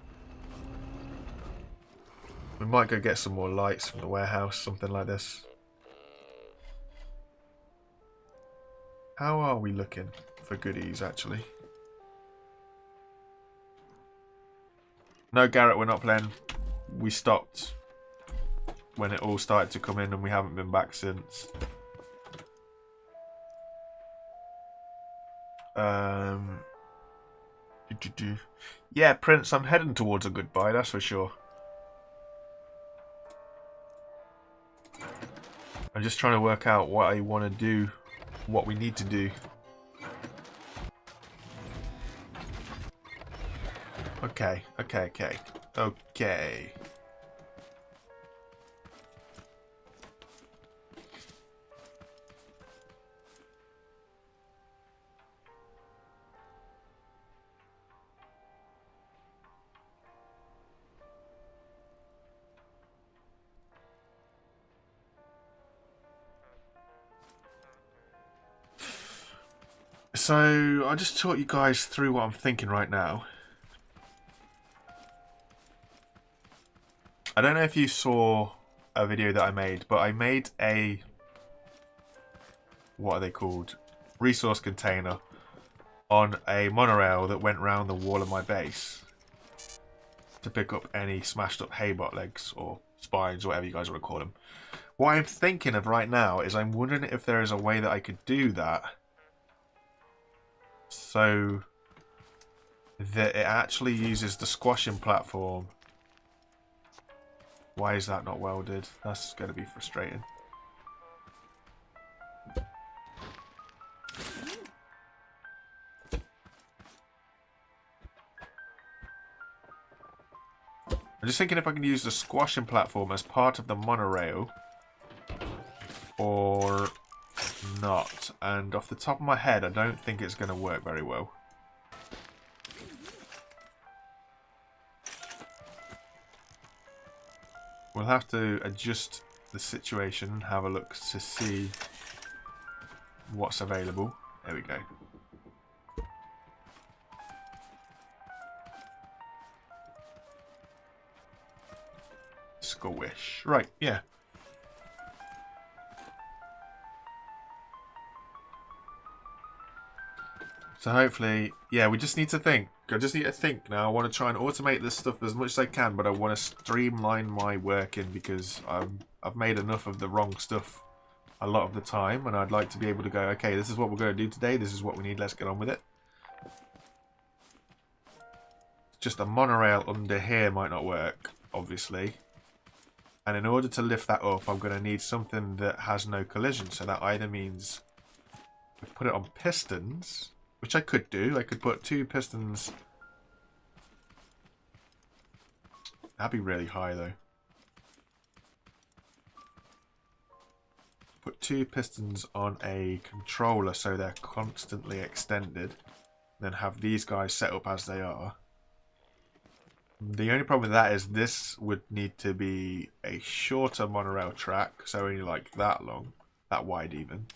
We might go get some more lights from the warehouse, something like this. How are we looking for goodies, actually? No, Garrett, we're not playing. We stopped when it all started to come in and we haven't been back since. Yeah, Prince, I'm heading towards a goodbye, that's for sure. I'm just trying to work out what I want to do, what we need to do. Okay. So, I just taught you guys through what I'm thinking right now. I don't know if you saw a video that I made, but I made a... what are they called? Resource container on a monorail that went round the wall of my base to pick up any smashed up hay bot legs or spines, whatever you guys want to call them. What I'm thinking of right now is I'm wondering if there is a way that I could do that so that it actually uses the squashing platform. Why is that not welded? That's going to be frustrating. I'm just thinking if I can use the squashing platform as part of the monorail or not. And off the top of my head, I don't think it's going to work very well. We'll have to adjust the situation and have a look to see what's available. There we go. Squish. Right, yeah. So hopefully, yeah, we just need to think. I just need to think now. I want to try and automate this stuff as much as I can, but I want to streamline my working because I've made enough of the wrong stuff a lot of the time, and I'd like to be able to go, okay, this is what we're going to do today. This is what we need. Let's get on with it. Just a monorail under here might not work, obviously. And in order to lift that up, I'm going to need something that has no collision. So that either means we put it on pistons, which I could do. I could put 2 pistons. That'd be really high, though. Put 2 pistons on a controller so they're constantly extended. Then have these guys set up as they are. The only problem with that is this would need to be a shorter monorail track, so only like that long, that wide even.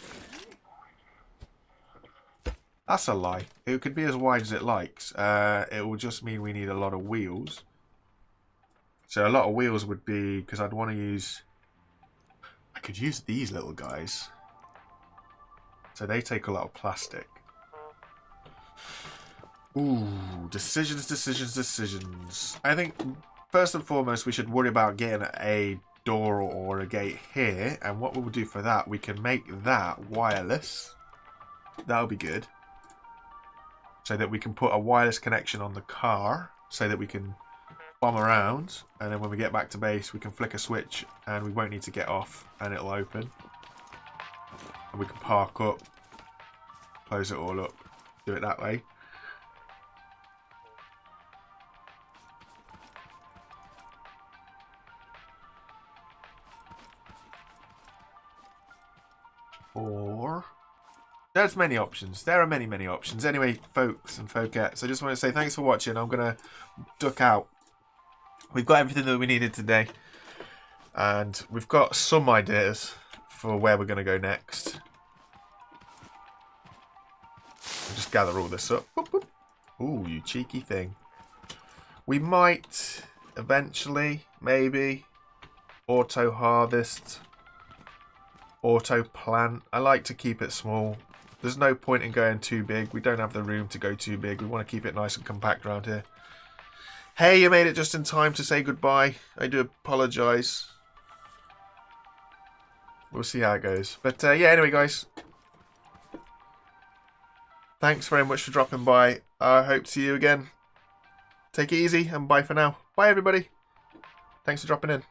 That's a lie. It could be as wide as it likes. It will just mean we need a lot of wheels. So a lot of wheels would be, because I'd want to use, I could use these little guys. So they take a lot of plastic. Ooh, decisions, decisions, decisions. I think first and foremost we should worry about getting a door or a gate here. And what we'll do for that, we can make that wireless. That'll be good. So that we can put a wireless connection on the car. So that we can bomb around. And then when we get back to base, we can flick a switch and we won't need to get off. And it'll open. And we can park up. Close it all up. Do it that way. Or there's many options. There are many, many options. Anyway, folks and folkettes, I just want to say thanks for watching. I'm going to duck out. We've got everything that we needed today. And we've got some ideas for where we're going to go next. I'll just gather all this up. Boop, boop. Ooh, you cheeky thing. We might eventually, maybe, auto harvest. Auto plant. I like to keep it small. There's no point in going too big. We don't have the room to go too big. We want to keep it nice and compact around here. Hey, you made it just in time to say goodbye. I do apologise. We'll see how it goes. But yeah, anyway, guys. Thanks very much for dropping by. I hope to see you again. Take it easy and bye for now. Bye, everybody. Thanks for dropping in.